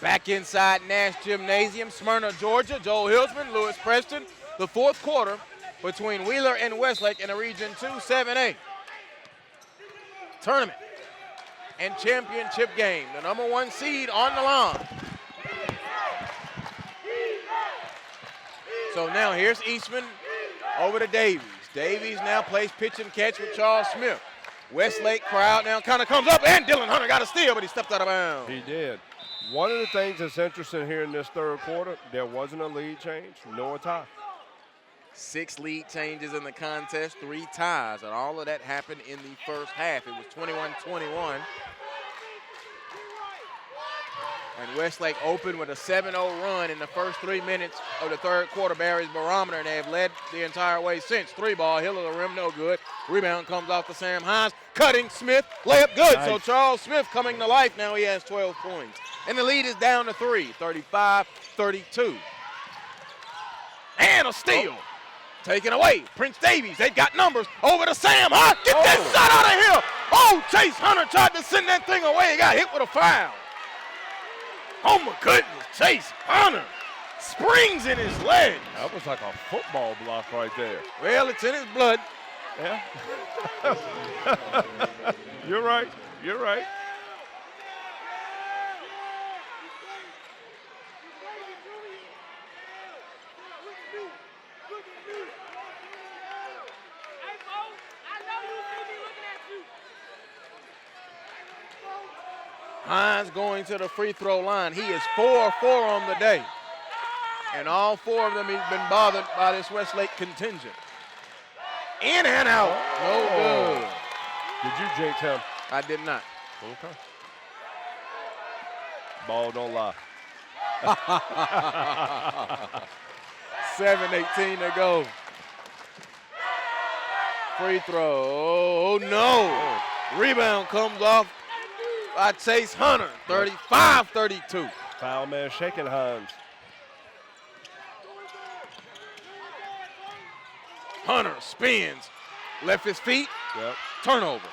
Back inside Nash Gymnasium, Smyrna, Georgia. Joel Hilsman, Lewis Preston. The fourth quarter between Wheeler and Westlake in the Region 2 7A tournament and championship game. The number 1 seed on the line. So now here's Eastman over to Davies. Davies now plays pitch and catch with Charles Smith. Westlake crowd now kind of comes up, and Dylan Hunter got a steal, but he stepped out of bounds. He did. One of the things that's interesting here in this third quarter, there wasn't a lead change, nor a tie. 6 lead changes in the contest, 3 ties, and all of that happened in the first half. It was 21-21. And Westlake opened with a 7-0 run in the first 3 minutes of the third quarter, Barry's barometer, and they have led the entire way since. 3-ball, hill of the rim, no good. Rebound comes off to Sam Hines, cutting Smith, layup good. Nice. So Charles Smith coming to life now. He has 12 points. And the lead is down to 3, 35-32. And a steal. Taken away, Prince Davies, they've got numbers, over to Sam Hines, get that shot out of here! Oh, Chase Hunter tried to send that thing away, he got hit with a foul. Oh my goodness, Chase Hunter springs in his leg. That was like a football block right there. Well, it's in his blood. Yeah. You're right, you're right. Hines going to the free throw line. He is 4 of 4 on the day. And all 4 of them he's been bothered by this Westlake contingent. In and out. No good. Did you jinx him? I did not. Okay. Ball don't lie. 7:18 to go. Free throw. Oh, no. Rebound comes off by Chase Hunter. 35-32. Foul man shaking Hines. Hunter spins. Left his feet. Yep. Turnover.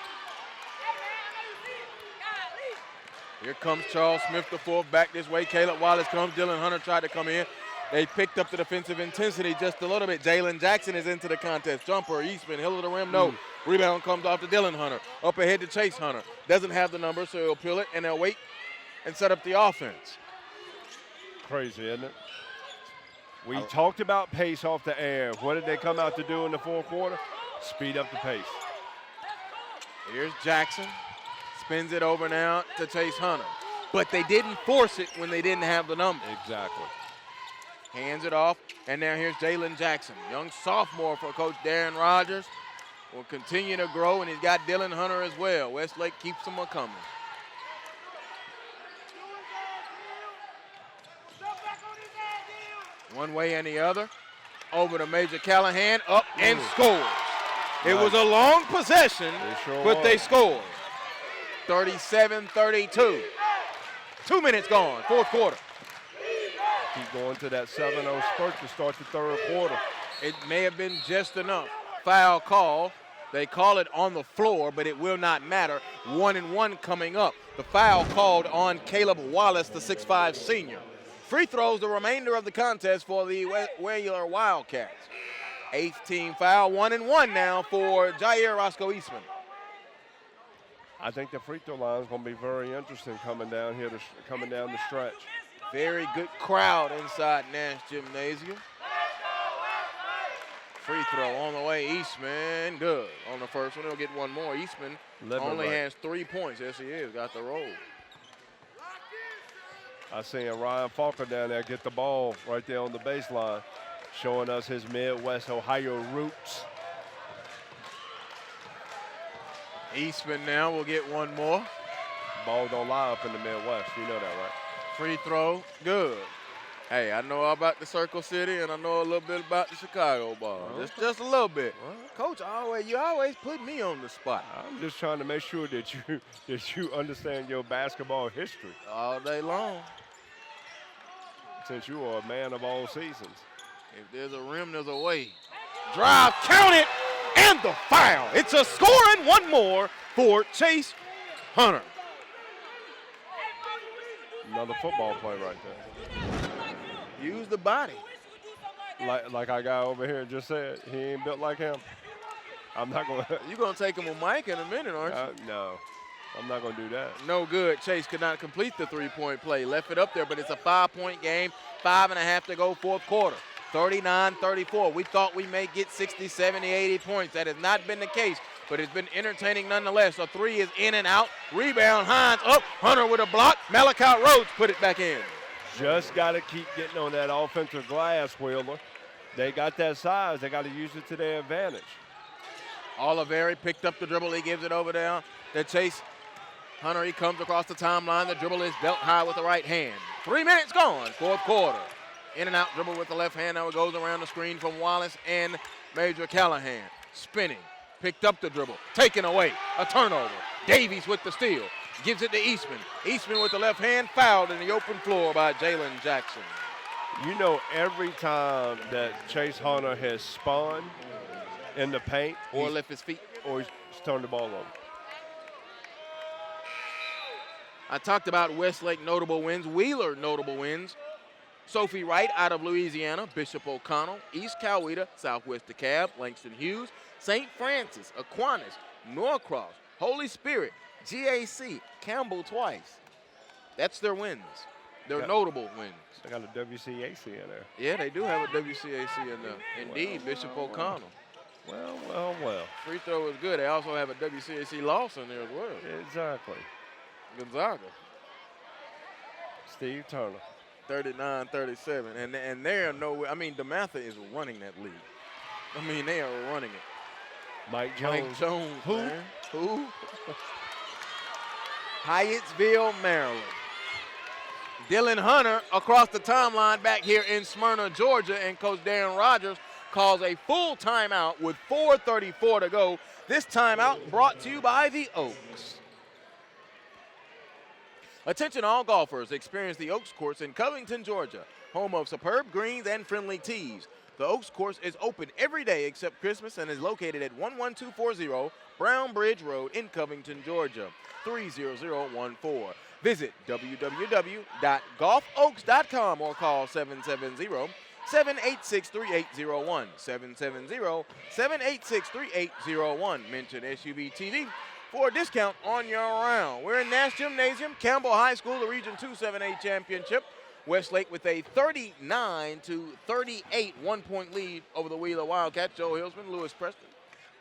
Here comes Charles Smith, the fourth, back this way. Caleb Wallace comes. Dylan Hunter tried to come in. They picked up the defensive intensity just a little bit. Jalen Jackson is into the contest. Jumper, Eastman, hill of the rim, no. Rebound comes off to Dylan Hunter. Up ahead to Chase Hunter. Doesn't have the number, so he'll peel it, and they'll wait and set up the offense. Crazy, isn't it? We talked about pace off the air. What did they come out to do in the fourth quarter? Speed up the pace. Here's Jackson. Spins it over now to Chase Hunter. But they didn't force it when they didn't have the number. Exactly. Hands it off, and now here's Jalen Jackson. Young sophomore for Coach Darren Rogers. Will continue to grow, and he's got Dylan Hunter as well. Westlake keeps them coming. One way and the other. Over to Major Callahan, up and scores. It was a long possession, but they scored. 37-32. 2 minutes gone, fourth quarter. Keep going to that 7-0 spurt to start the third quarter. It may have been just enough. Foul call. They call it on the floor, but it will not matter. 1-and-1 coming up. The foul called on Caleb Wallace, the 6'5 senior. Free throws the remainder of the contest for the Wheeler Wildcats. 8th team foul, 1-and-1 now for Jair Roscoe Eastman. I think the free throw line is going to be very interesting coming down here, coming down the stretch. Very good crowd inside Nash Gymnasium. Free throw on the way, Eastman, good. On the first one, he'll get one more. Eastman only has 3 points. Yes, he is, got the roll. I seen Ryan Falker down there get the ball right there on the baseline, showing us his Midwest Ohio roots. Eastman now will get one more. Ball don't lie up in the Midwest. You know that, right? Free throw, good. Hey, I know about the Circle City, and I know a little bit about the Chicago ball. Just a little bit. Coach, you always put me on the spot. I'm just trying to make sure that you understand your basketball history. All day long. Since you are a man of all seasons. If there's a rim, there's a way. Drive, count it, and the foul. It's a score and one more for Chase Hunter. Another football play right there. Use the body. Like our guy over here just said, he ain't built like him. I'm not going to. You're going to take him with Mike in a minute, aren't you? No, I'm not going to do that. No good. Chase could not complete the three-point play. Left it up there, but it's a 5-point game. 5.5 to go, fourth quarter. 39-34. We thought we may get 60, 70, 80 points. That has not been the case, but it's been entertaining nonetheless. A three is in and out. Rebound, Hines up. Hunter with a block. Malachi Rhodes put it back in. Just got to keep getting on that offensive glass, Wheeler. They got that size. They got to use it to their advantage. Oliveri picked up the dribble. He gives it over there to Chase Hunter. He comes across the timeline. The dribble is belt high with the right hand. 3 minutes gone, fourth quarter. In and out dribble with the left hand. Now it goes around the screen from Wallace and Major Callahan. Spinning. Picked up the dribble. Taken away. A turnover. Davies with the steal. Gives it to Eastman. Eastman with the left hand. Fouled in the open floor by Jalen Jackson. You know, every time that Chase Hunter has spun in the paint. Or lift his feet. Or he's turned the ball over. I talked about Westlake notable wins. Wheeler notable wins. Sophie Wright out of Louisiana, Bishop O'Connell, East Coweta, Southwest DeKalb, Langston Hughes, St. Francis, Aquinas, Norcross, Holy Spirit, GAC, Campbell twice. That's their wins. Their notable wins. They got a WCAC in there. Yeah, they do have a WCAC in there. Indeed, Bishop O'Connell. Well. Free throw is good. They also have a WCAC loss in there as well. Exactly. Gonzaga. Steve Turner. 39-37, and they are nowhere. I mean, DeMatha is running that league. I mean, they are running it. Mike Jones. Mike Jones, Who? man. Who? Hyattsville, Maryland. Dylan Hunter across the timeline back here in Smyrna, Georgia, and Coach Darren Rogers calls a full timeout with 4:34 to go. This timeout brought to you by the Oaks. Attention all golfers, experience the Oaks Course in Covington, Georgia, home of superb greens and friendly tees. The Oaks Course is open every day except Christmas and is located at 11240 Brown Bridge Road in Covington, Georgia, 30014. Visit www.golfoaks.com or call 770-786-3801, 770-786-3801. Mention SUV TV for a discount on your round. We're in Nash Gymnasium, Campbell High School, the Region 2 7A championship. Westlake with a 39-38 one-point lead over the Wheeler Wildcats. Joe Hilsman, Lewis Preston,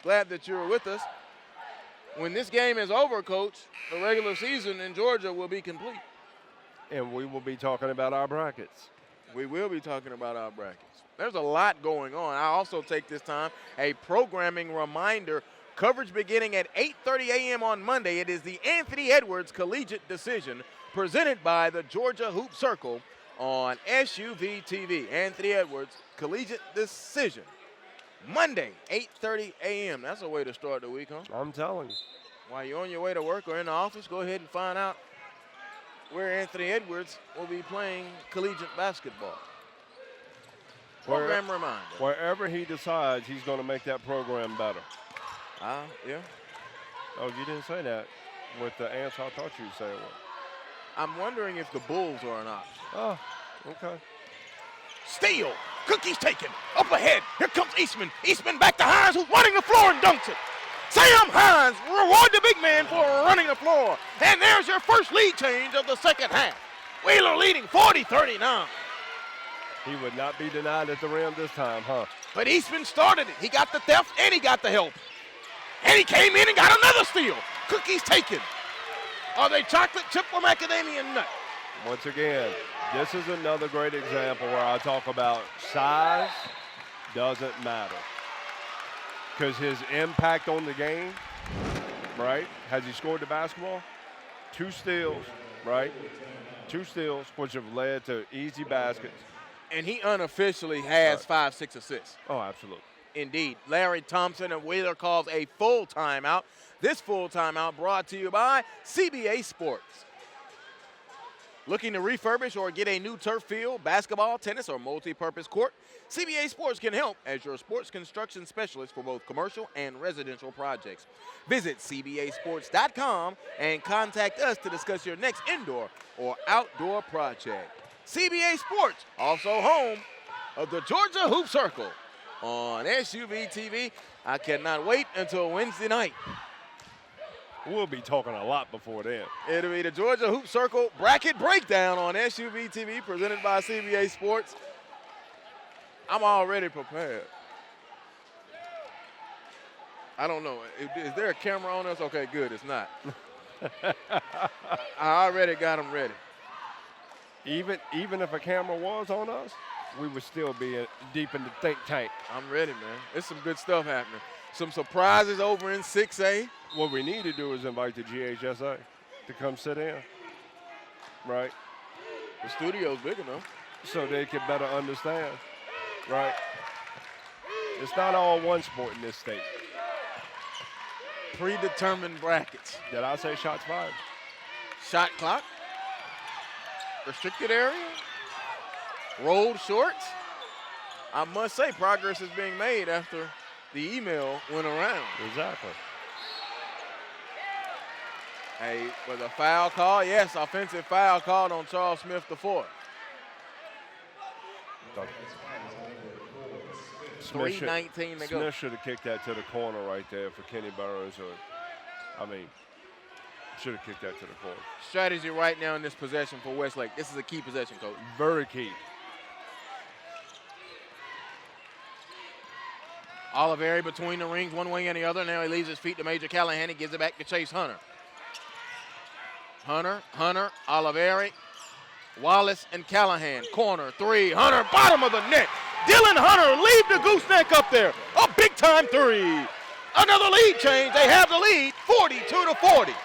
glad that you're with us. When this game is over, Coach, the regular season in Georgia will be complete. And we will be talking about our brackets. We will be talking about our brackets. There's a lot going on. I also take this time, a programming reminder. Coverage beginning at 8:30 a.m. on Monday. It is the Anthony Edwards Collegiate Decision presented by the Georgia Hoop Circle on SUV TV. Anthony Edwards Collegiate Decision. Monday, 8:30 a.m. That's a way to start the week, huh? I'm telling you. While you're on your way to work or in the office, go ahead and find out where Anthony Edwards will be playing collegiate basketball. Program reminder. Wherever he decides, he's going to make that program better. Yeah. Oh, you didn't say that with the answer I thought you'd say it was. I'm wondering if the Bulls are an option. Oh, okay. Steal. Cookie's taken. Up ahead. Here comes Eastman. Eastman back to Hines, who's running the floor and dunks it. Sam Hines, reward the big man for running the floor. And there's your first lead change of the second half. Wheeler leading 40-39. He would not be denied at the rim this time, huh? But Eastman started it. He got the theft and he got the help. And he came in and got another steal. Cookie's taken. Are they chocolate chip or macadamia nut? Once again, this is another great example where I talk about size doesn't matter. Because his impact on the game, right? Has he scored the basketball? 2 steals, right? 2 steals, which have led to easy baskets. And he unofficially has 5-6 assists. Oh, absolutely. Indeed. Larry Thompson of Wheeler calls a full timeout. This full timeout brought to you by CBA Sports. Looking to refurbish or get a new turf field, basketball, tennis, or multi-purpose court? CBA Sports can help as your sports construction specialist for both commercial and residential projects. Visit cbasports.com and contact us to discuss your next indoor or outdoor project. CBA Sports, also home of the Georgia Hoop Circle on SUV TV. I cannot wait until Wednesday night. We'll be talking a lot before then. It'll be the Georgia Hoop Circle bracket breakdown on SUV TV presented by CBA Sports. I'm already prepared. I don't know. Is there a camera on us? Okay, good. It's not. I already got them ready. Even if a camera was on us, we would still be deep in the think tank. I'm ready, man. There's some good stuff happening. Some surprises over in 6A. What we need to do is invite the GHSA to come sit in, right? The studio's big enough. So they can better understand, right? It's not all one sport in this state. Predetermined brackets. Did I say shots fired? Shot clock. Restricted area. Rolled shorts. I must say progress is being made after the email went around. Exactly. Hey, was a foul call? Yes, offensive foul called on Charles Smith IV. Smith 3:19 to go. Smith should have kicked that to the corner right there for Kenny Burns. Should have kicked that to the corner. Strategy right now in this possession for Westlake. This is a key possession, Coach. Very key. Oliveri between the rings, one wing and the other. Now he leaves his feet to Major Callahan. He gives it back to Chase Hunter. Hunter, Oliveri, Wallace, and Callahan. Corner, three. Hunter, bottom of the net. Dylan Hunter, leave the gooseneck up there. A big-time three. Another lead change. They have the lead, 42-40.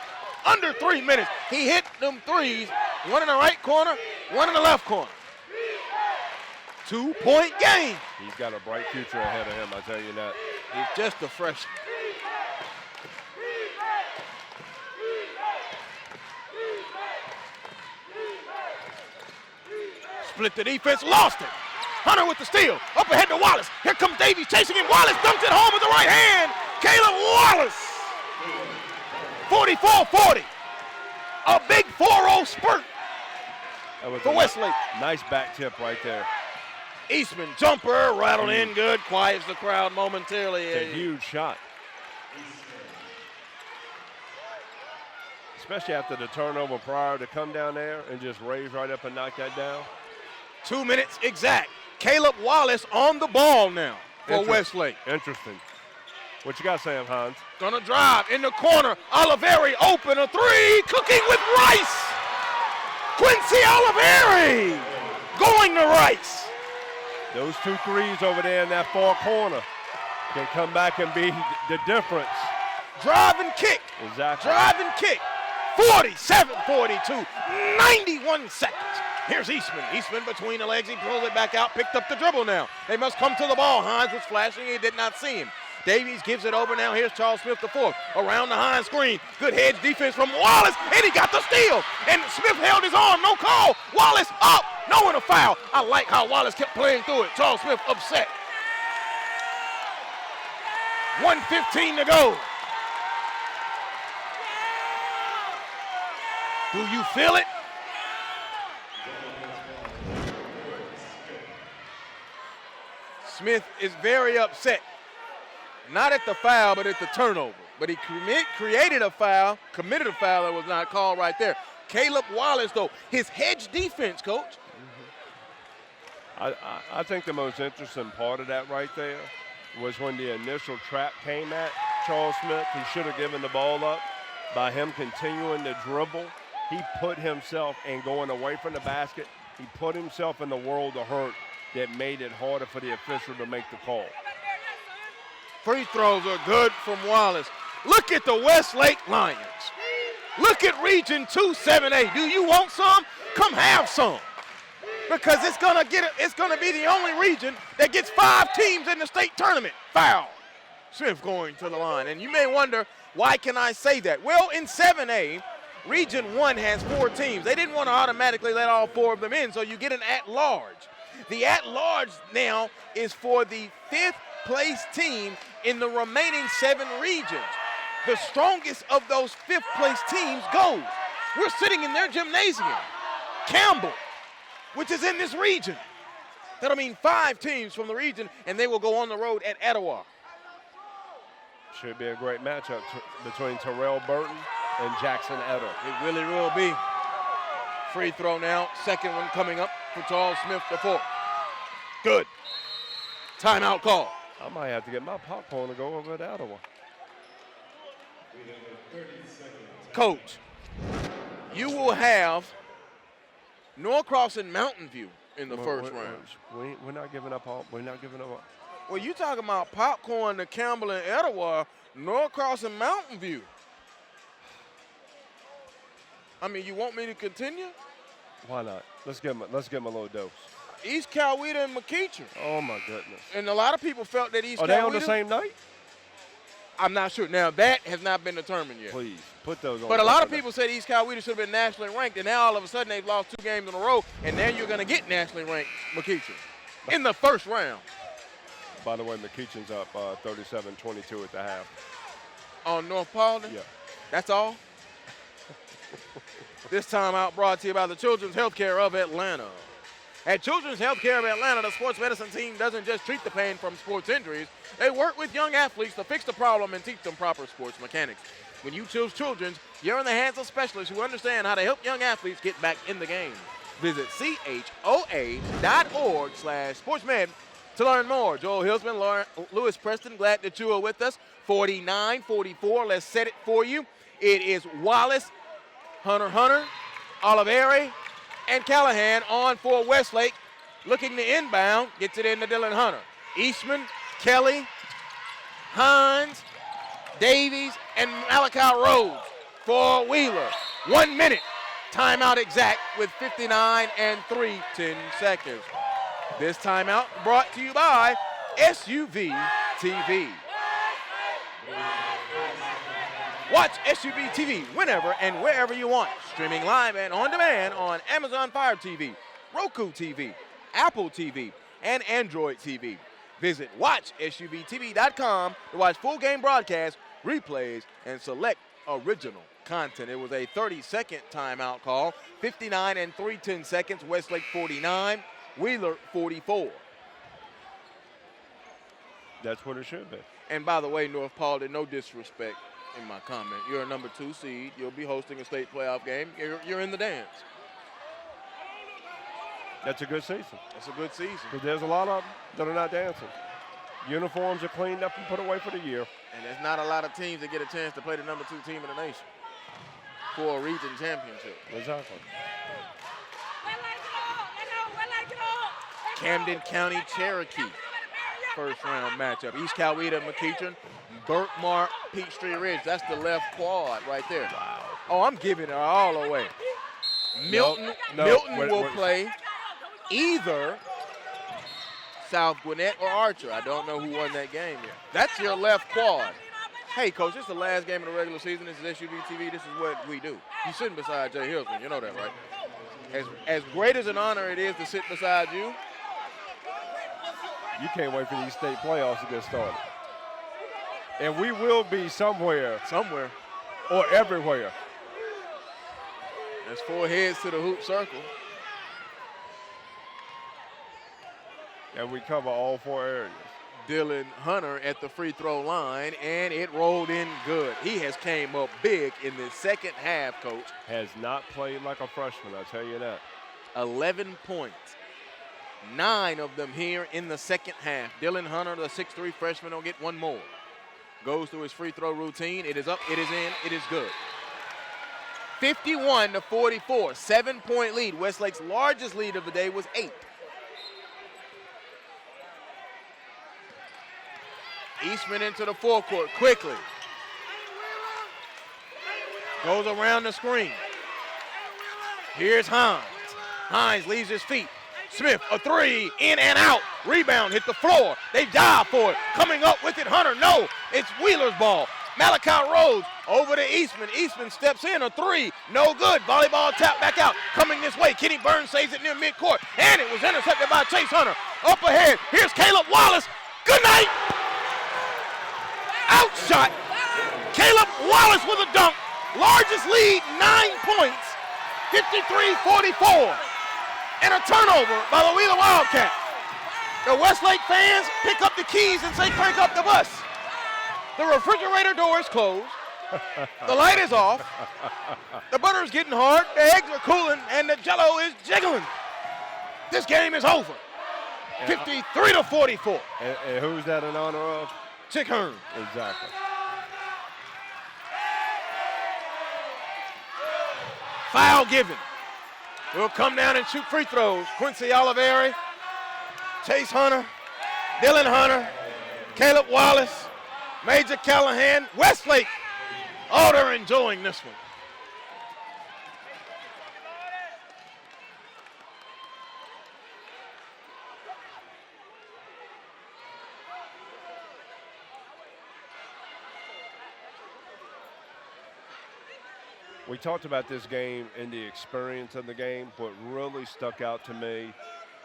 Under 3 minutes. He hit them threes. One in the right corner, one in the left corner. 2-point game. He's got a bright future ahead of him, I tell you that. He's just a freshman. Split the defense, lost it. Hunter with the steal, up ahead to Wallace. Here comes Davies chasing him. Wallace dumps it home with the right hand. Caleb Wallace, 44-40. A big 4-0 spurt for Westlake. Nice back tip right there. Eastman jumper, rattled in good, quiets the crowd momentarily. It's a huge shot. Especially after the turnover prior to come down there and just raise right up and knock that down. 2 minutes exact. Caleb Wallace on the ball now for Westlake. Interesting. What you got, Sam Hines? Gonna drive in the corner. Oliveri open a three. Cooking with Rice. Quincy Oliveri going to Rice. Those 2 threes over there in that far corner can come back and be the difference. Drive and kick. Exactly. Drive and kick. 47-42. 91 seconds. Here's Eastman. Eastman between the legs. He pulls it back out. Picked up the dribble now. They must come to the ball. Hines was flashing. He did not see him. Davies gives it over now. Here's Charles Smith IV. Around the Hines screen. Good hedge defense from Wallace. And he got the steal. And Smith held his arm. No call. Wallace up. No and a foul. I like how Wallace kept playing through it. Charles Smith upset. 1:15 to go. Do you feel it? Smith is very upset. Not at the foul, but at the turnover. But he created a foul, committed a foul that was not called right there. Caleb Wallace, though, his hedge defense, Coach. I think the most interesting part of that right there was when the initial trap came at Charles Smith. He should have given the ball up. By him continuing to dribble, he put himself, and going away from the basket, he put himself in the world of hurt that made it harder for the official to make the call. Free throws are good from Wallace. Look at the Westlake Lions. Look at Region 2 7A. Do you want some? Come have some. Because it's gonna be the only region that gets 5 teams in the state tournament. Foul. Smith going to the line. And you may wonder, why can I say that? Well, in 7A, Region 1 has 4 teams. They didn't want to automatically let all 4 of them in, so you get an at-large. The at-large now is for the 5th place team in the remaining 7 regions. The strongest of those 5th place teams goes. We're sitting in their gymnasium. Campbell, which is in this region. That'll mean 5 teams from the region, and they will go on the road at Etowah. Should be a great matchup between Terrell Burton and Jackson Etter. It really will be. Free throw now. Second one coming up for Charles Smith, the 4th. Good. Timeout call. I might have to get my popcorn to go over to Etowah. Coach, you will have Norcross and Mountain View in the first round. We're not giving up all. We're not giving up. Well, you talking about popcorn to Campbell and Etowah, Norcross and Mountain View. I mean, you want me to continue? Why not? Let's give them a little dose. East Coweta and McEachern. Oh my goodness. And a lot of people felt that East Coweta. Are they on the same night? I'm not sure. Now, that has not been determined yet. Please, put those on. But a lot of people said East Coweta should have been nationally ranked, and now all of a sudden they've lost 2 games in a row, and now you're going to get nationally ranked McEachern in the first round. By the way, McEachern's up 37-22 at the half. On North Paulden? Yeah. That's all? This time out brought to you by the Children's Healthcare of Atlanta. At Children's Healthcare of Atlanta, the sports medicine team doesn't just treat the pain from sports injuries. They work with young athletes to fix the problem and teach them proper sports mechanics. When you choose Children's, you're in the hands of specialists who understand how to help young athletes get back in the game. Visit choa.org/sportsmed to learn more. Joel Hilsman, Lewis Preston, glad that you are with us. 49-44, let's set it for you. It is Wallace, Hunter, Oliveri, and Callahan on for Westlake. Looking to inbound, gets it into Dylan Hunter. Eastman, Kelly, Hines, Davies, and Malachi Rhodes for Wheeler. 1 minute, timeout exact with 59 and 3/10 seconds. This timeout brought to you by SUV TV. Watch SUV TV whenever and wherever you want. Streaming live and on demand on Amazon Fire TV, Roku TV, Apple TV, and Android TV. Visit WatchSUVTV.com to watch full game broadcasts, replays, and select original content. It was a 30-second timeout call. 59 and 3/10 seconds. Westlake 49, Wheeler 44. That's what it should be. And by the way, North Paulden, no disrespect in my comment. You're a number 2 seed. You'll be hosting a state playoff game. You're in the dance. That's a good season. That's a good season. Because there's a lot of them that are not dancing. Uniforms are cleaned up and put away for the year. And there's not a lot of teams that get a chance to play the number 2 team in the nation for a region championship. Exactly. Camden County, Cherokee. First round matchup. East Coweta, McEachern, Burkmark, Peachtree Ridge. That's the left quad right there. Wow. Oh, I'm giving it all away. Milton will play either South Gwinnett or Archer. I don't know who won that game yet. That's your left quad. Hey, Coach, this is the last game of the regular season. This is SUV TV. This is what we do. You're sitting beside Jay Hilsman. You know that, right? As great as an honor it is to sit beside you, you can't wait for these state playoffs to get started. And we will be somewhere or everywhere. There's 4 heads to the hoop circle. And we cover all 4 areas. Dylan Hunter at the free throw line, and it rolled in good. He has came up big in the second half, Coach. Has not played like a freshman, I'll tell you that. 11 points. 9 of them here in the second half. Dylan Hunter, the 6'3 freshman, will get 1 more. Goes through his free throw routine. It is up, it is in, it is good. 51-44, 7-point lead. Westlake's largest lead of the day was 8. Eastman into the forecourt quickly. Goes around the screen. Here's Hines. Hines leaves his feet. Smith, a 3, in and out. Rebound, hit the floor. They dive for it. Coming up with it, Hunter. No, it's Wheeler's ball. Malachi Rhodes over to Eastman. Eastman steps in, a three, no good. Volleyball tap back out. Coming this way, Kenny Burns saves it near midcourt, and it was intercepted by Chase Hunter. Up ahead, here's Caleb Wallace. Good night. Outshot. Caleb Wallace with a dunk. Largest lead, 9 points, 53-44. And a turnover by the Wheeler Wildcats. The Westlake fans pick up the keys and say, crank up the bus. The refrigerator door is closed. The light is off. The butter's getting hard. The eggs are cooling, and the jello is jiggling. This game is over. 53-44. And who's that in honor of? Chick Hearn. Exactly. Foul given. We'll come down and shoot free throws. Quincy Oliveri, Chase Hunter, Dylan Hunter, Caleb Wallace, Major Callahan, Westlake. Oh, they're enjoying this one. We talked about this game and the experience of the game. What really stuck out to me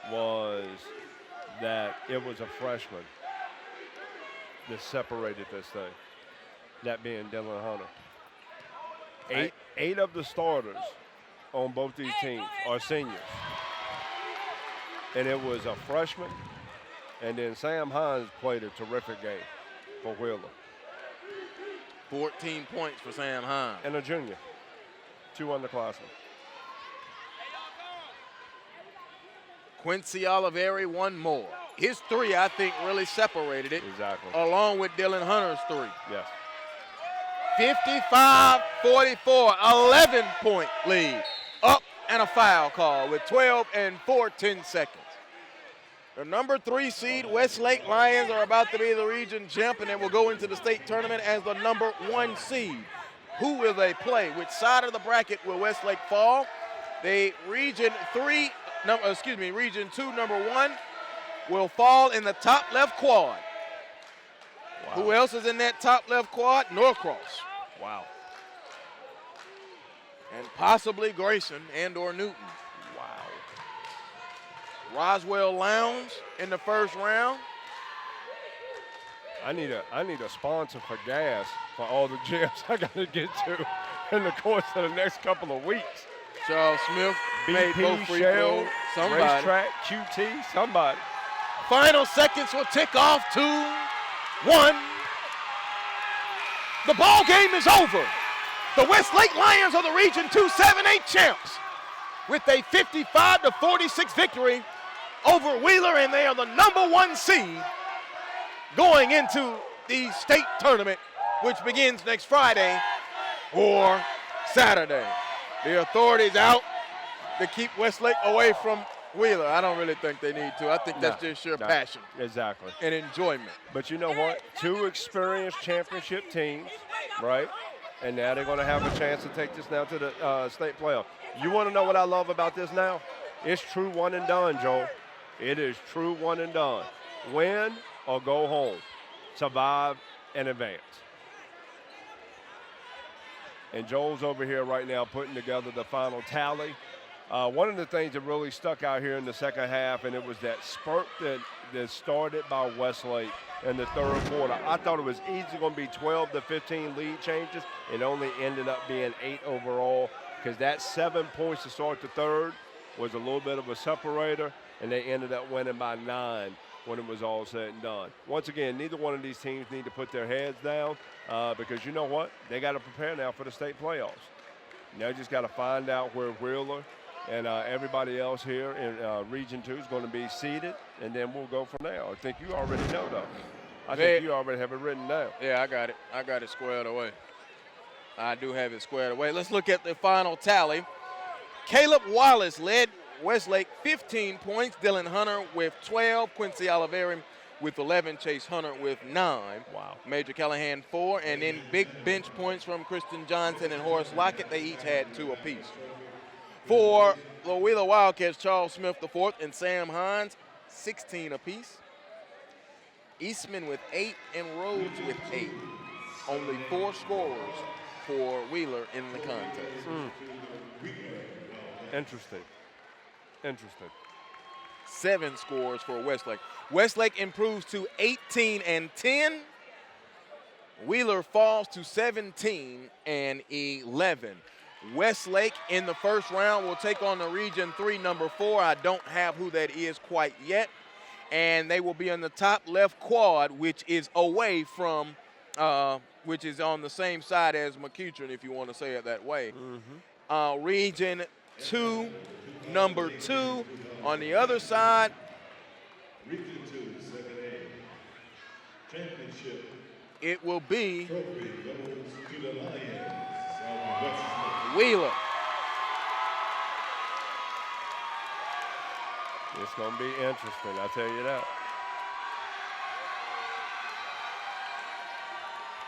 was that it was a freshman that separated this thing, that being Dylan Hunter. Eight of the starters on both these teams are seniors. And it was a freshman, and then Sam Hines played a terrific game for Wheeler. 14 points for Sam Hines. And a junior. 2 underclassmen. Quincy Oliveri, one more. His three, I think, really separated it. Exactly. Along with Dylan Hunter's three. Yes. 55-44, 11-point lead. Up and a foul call with 12 and 4/10 seconds. The number 3 seed Westlake Lions are about to be the region champ, and they will go into the state tournament as the number 1 seed. Who will they play? Which side of the bracket will Westlake fall? The region 2, number 1 will fall in the top left quad. Wow. Who else is in that top left quad? Norcross. Wow. And possibly Grayson and/or Newton. Wow. Roswell Lowndes in the first round. I need a sponsor for gas for all the gyms I got to get to in the course of the next couple of weeks. Charles Smith made both BP, free Shell, throws. Somebody. Racetrack, QT, somebody. Final seconds will tick off. 2-1. The ball game is over. The Westlake Lions are the Region 2 7-8 champs with a 55-46 victory over Wheeler, and they are the number 1 seed going into the state tournament, which begins next Friday or Saturday. The authorities out to keep Westlake away from Wheeler. I don't really think they need to. I think that's just sheer passion Exactly. and enjoyment. But you know what? 2 experienced championship teams, right? And now they're going to have a chance to take this now to the state playoff. You want to know what I love about this now? It's true one and done, Joel. It is true one and done. Win or go home. Survive and advance. And Joel's over here right now putting together the final tally. One of the things that really stuck out here in the second half, and it was that spurt that started by Westlake in the third quarter. I thought it was easily going to be 12 to 15 lead changes. It only ended up being 8 overall, because that 7 points to start the third was a little bit of a separator, and they ended up winning by 9 when it was all said and done. Once again, neither one of these teams need to put their heads down because you know what? They got to prepare now for the state playoffs. Now just got to find out where Wheeler and everybody else here in Region 2 is going to be seated, and then we'll go from there. I think you already know, though. I think you already have it written down. Yeah, I got it. I got it squared away. I do have it squared away. Let's look at the final tally. Caleb Wallace led Westlake 15 points. Dylan Hunter with 12. Quincy Oliveri with 11. Chase Hunter with 9. Wow. Major Callahan 4. And then big bench points from Kristen Johnson and Horace Lockett. They each had 2 apiece. For the Wheeler Wildcats, Charles Smith IV and Sam Hines, 16 apiece. Eastman with 8 and Rhodes with 8. Only 4 scorers for Wheeler in the contest. Interesting. Interesting. 7 scores for Westlake. Westlake improves to 18-10. Wheeler falls to 17-11. Westlake in the first round will take on the Region 3 number 4. I don't have who that is quite yet. And they will be in the top left quad, which is away from, which is on the same side as McEachern, if you want to say it that way. Region 2 number 2 on the other side. Region 2, 7A. Championship. It will be Trophy goes to the Lions of Westlake. Wheeler. It's going to be interesting, I tell you that.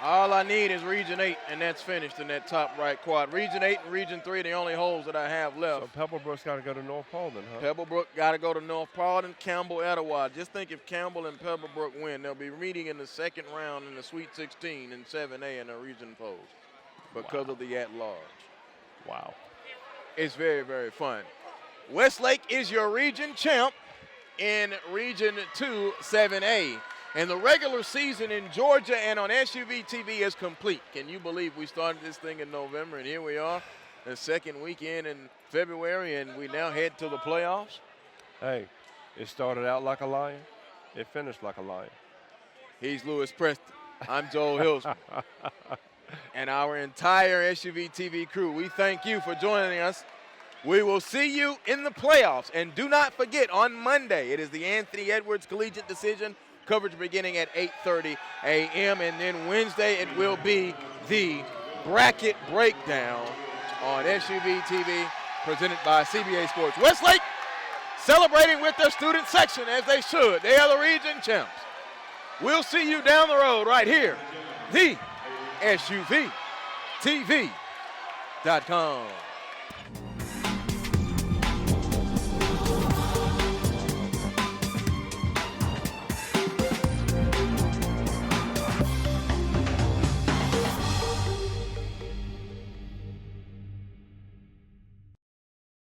All I need is Region 8, and that's finished in that top right quad. Region 8 and Region 3 are the only holes that I have left. So Pebblebrook's got to go to North Paulding, huh? Pebblebrook got to go to North Paulding, Campbell, Etowah. Just think if Campbell and Pebblebrook win, they'll be meeting in the second round in the Sweet 16 in 7A in the region polls because of the at-large. Wow. It's very, very fun. Westlake is your region champ in Region 2, 7A. And the regular season in Georgia and on SUV TV is complete. Can you believe we started this thing in November, and here we are, the second weekend in February, and we now head to the playoffs? Hey, it started out like a lion. It finished like a lion. He's Lewis Preston. I'm Joel Hilsman. And our entire SUV TV crew, we thank you for joining us. We will see you in the playoffs. And do not forget, on Monday, it is the Anthony Edwards Collegiate Decision. Coverage beginning at 8:30 a.m. And then Wednesday it will be the bracket breakdown on SUV TV presented by CBA Sports. Westlake celebrating with their student section as they should. They are the region champs. We'll see you down the road right here, the SUV TV.com.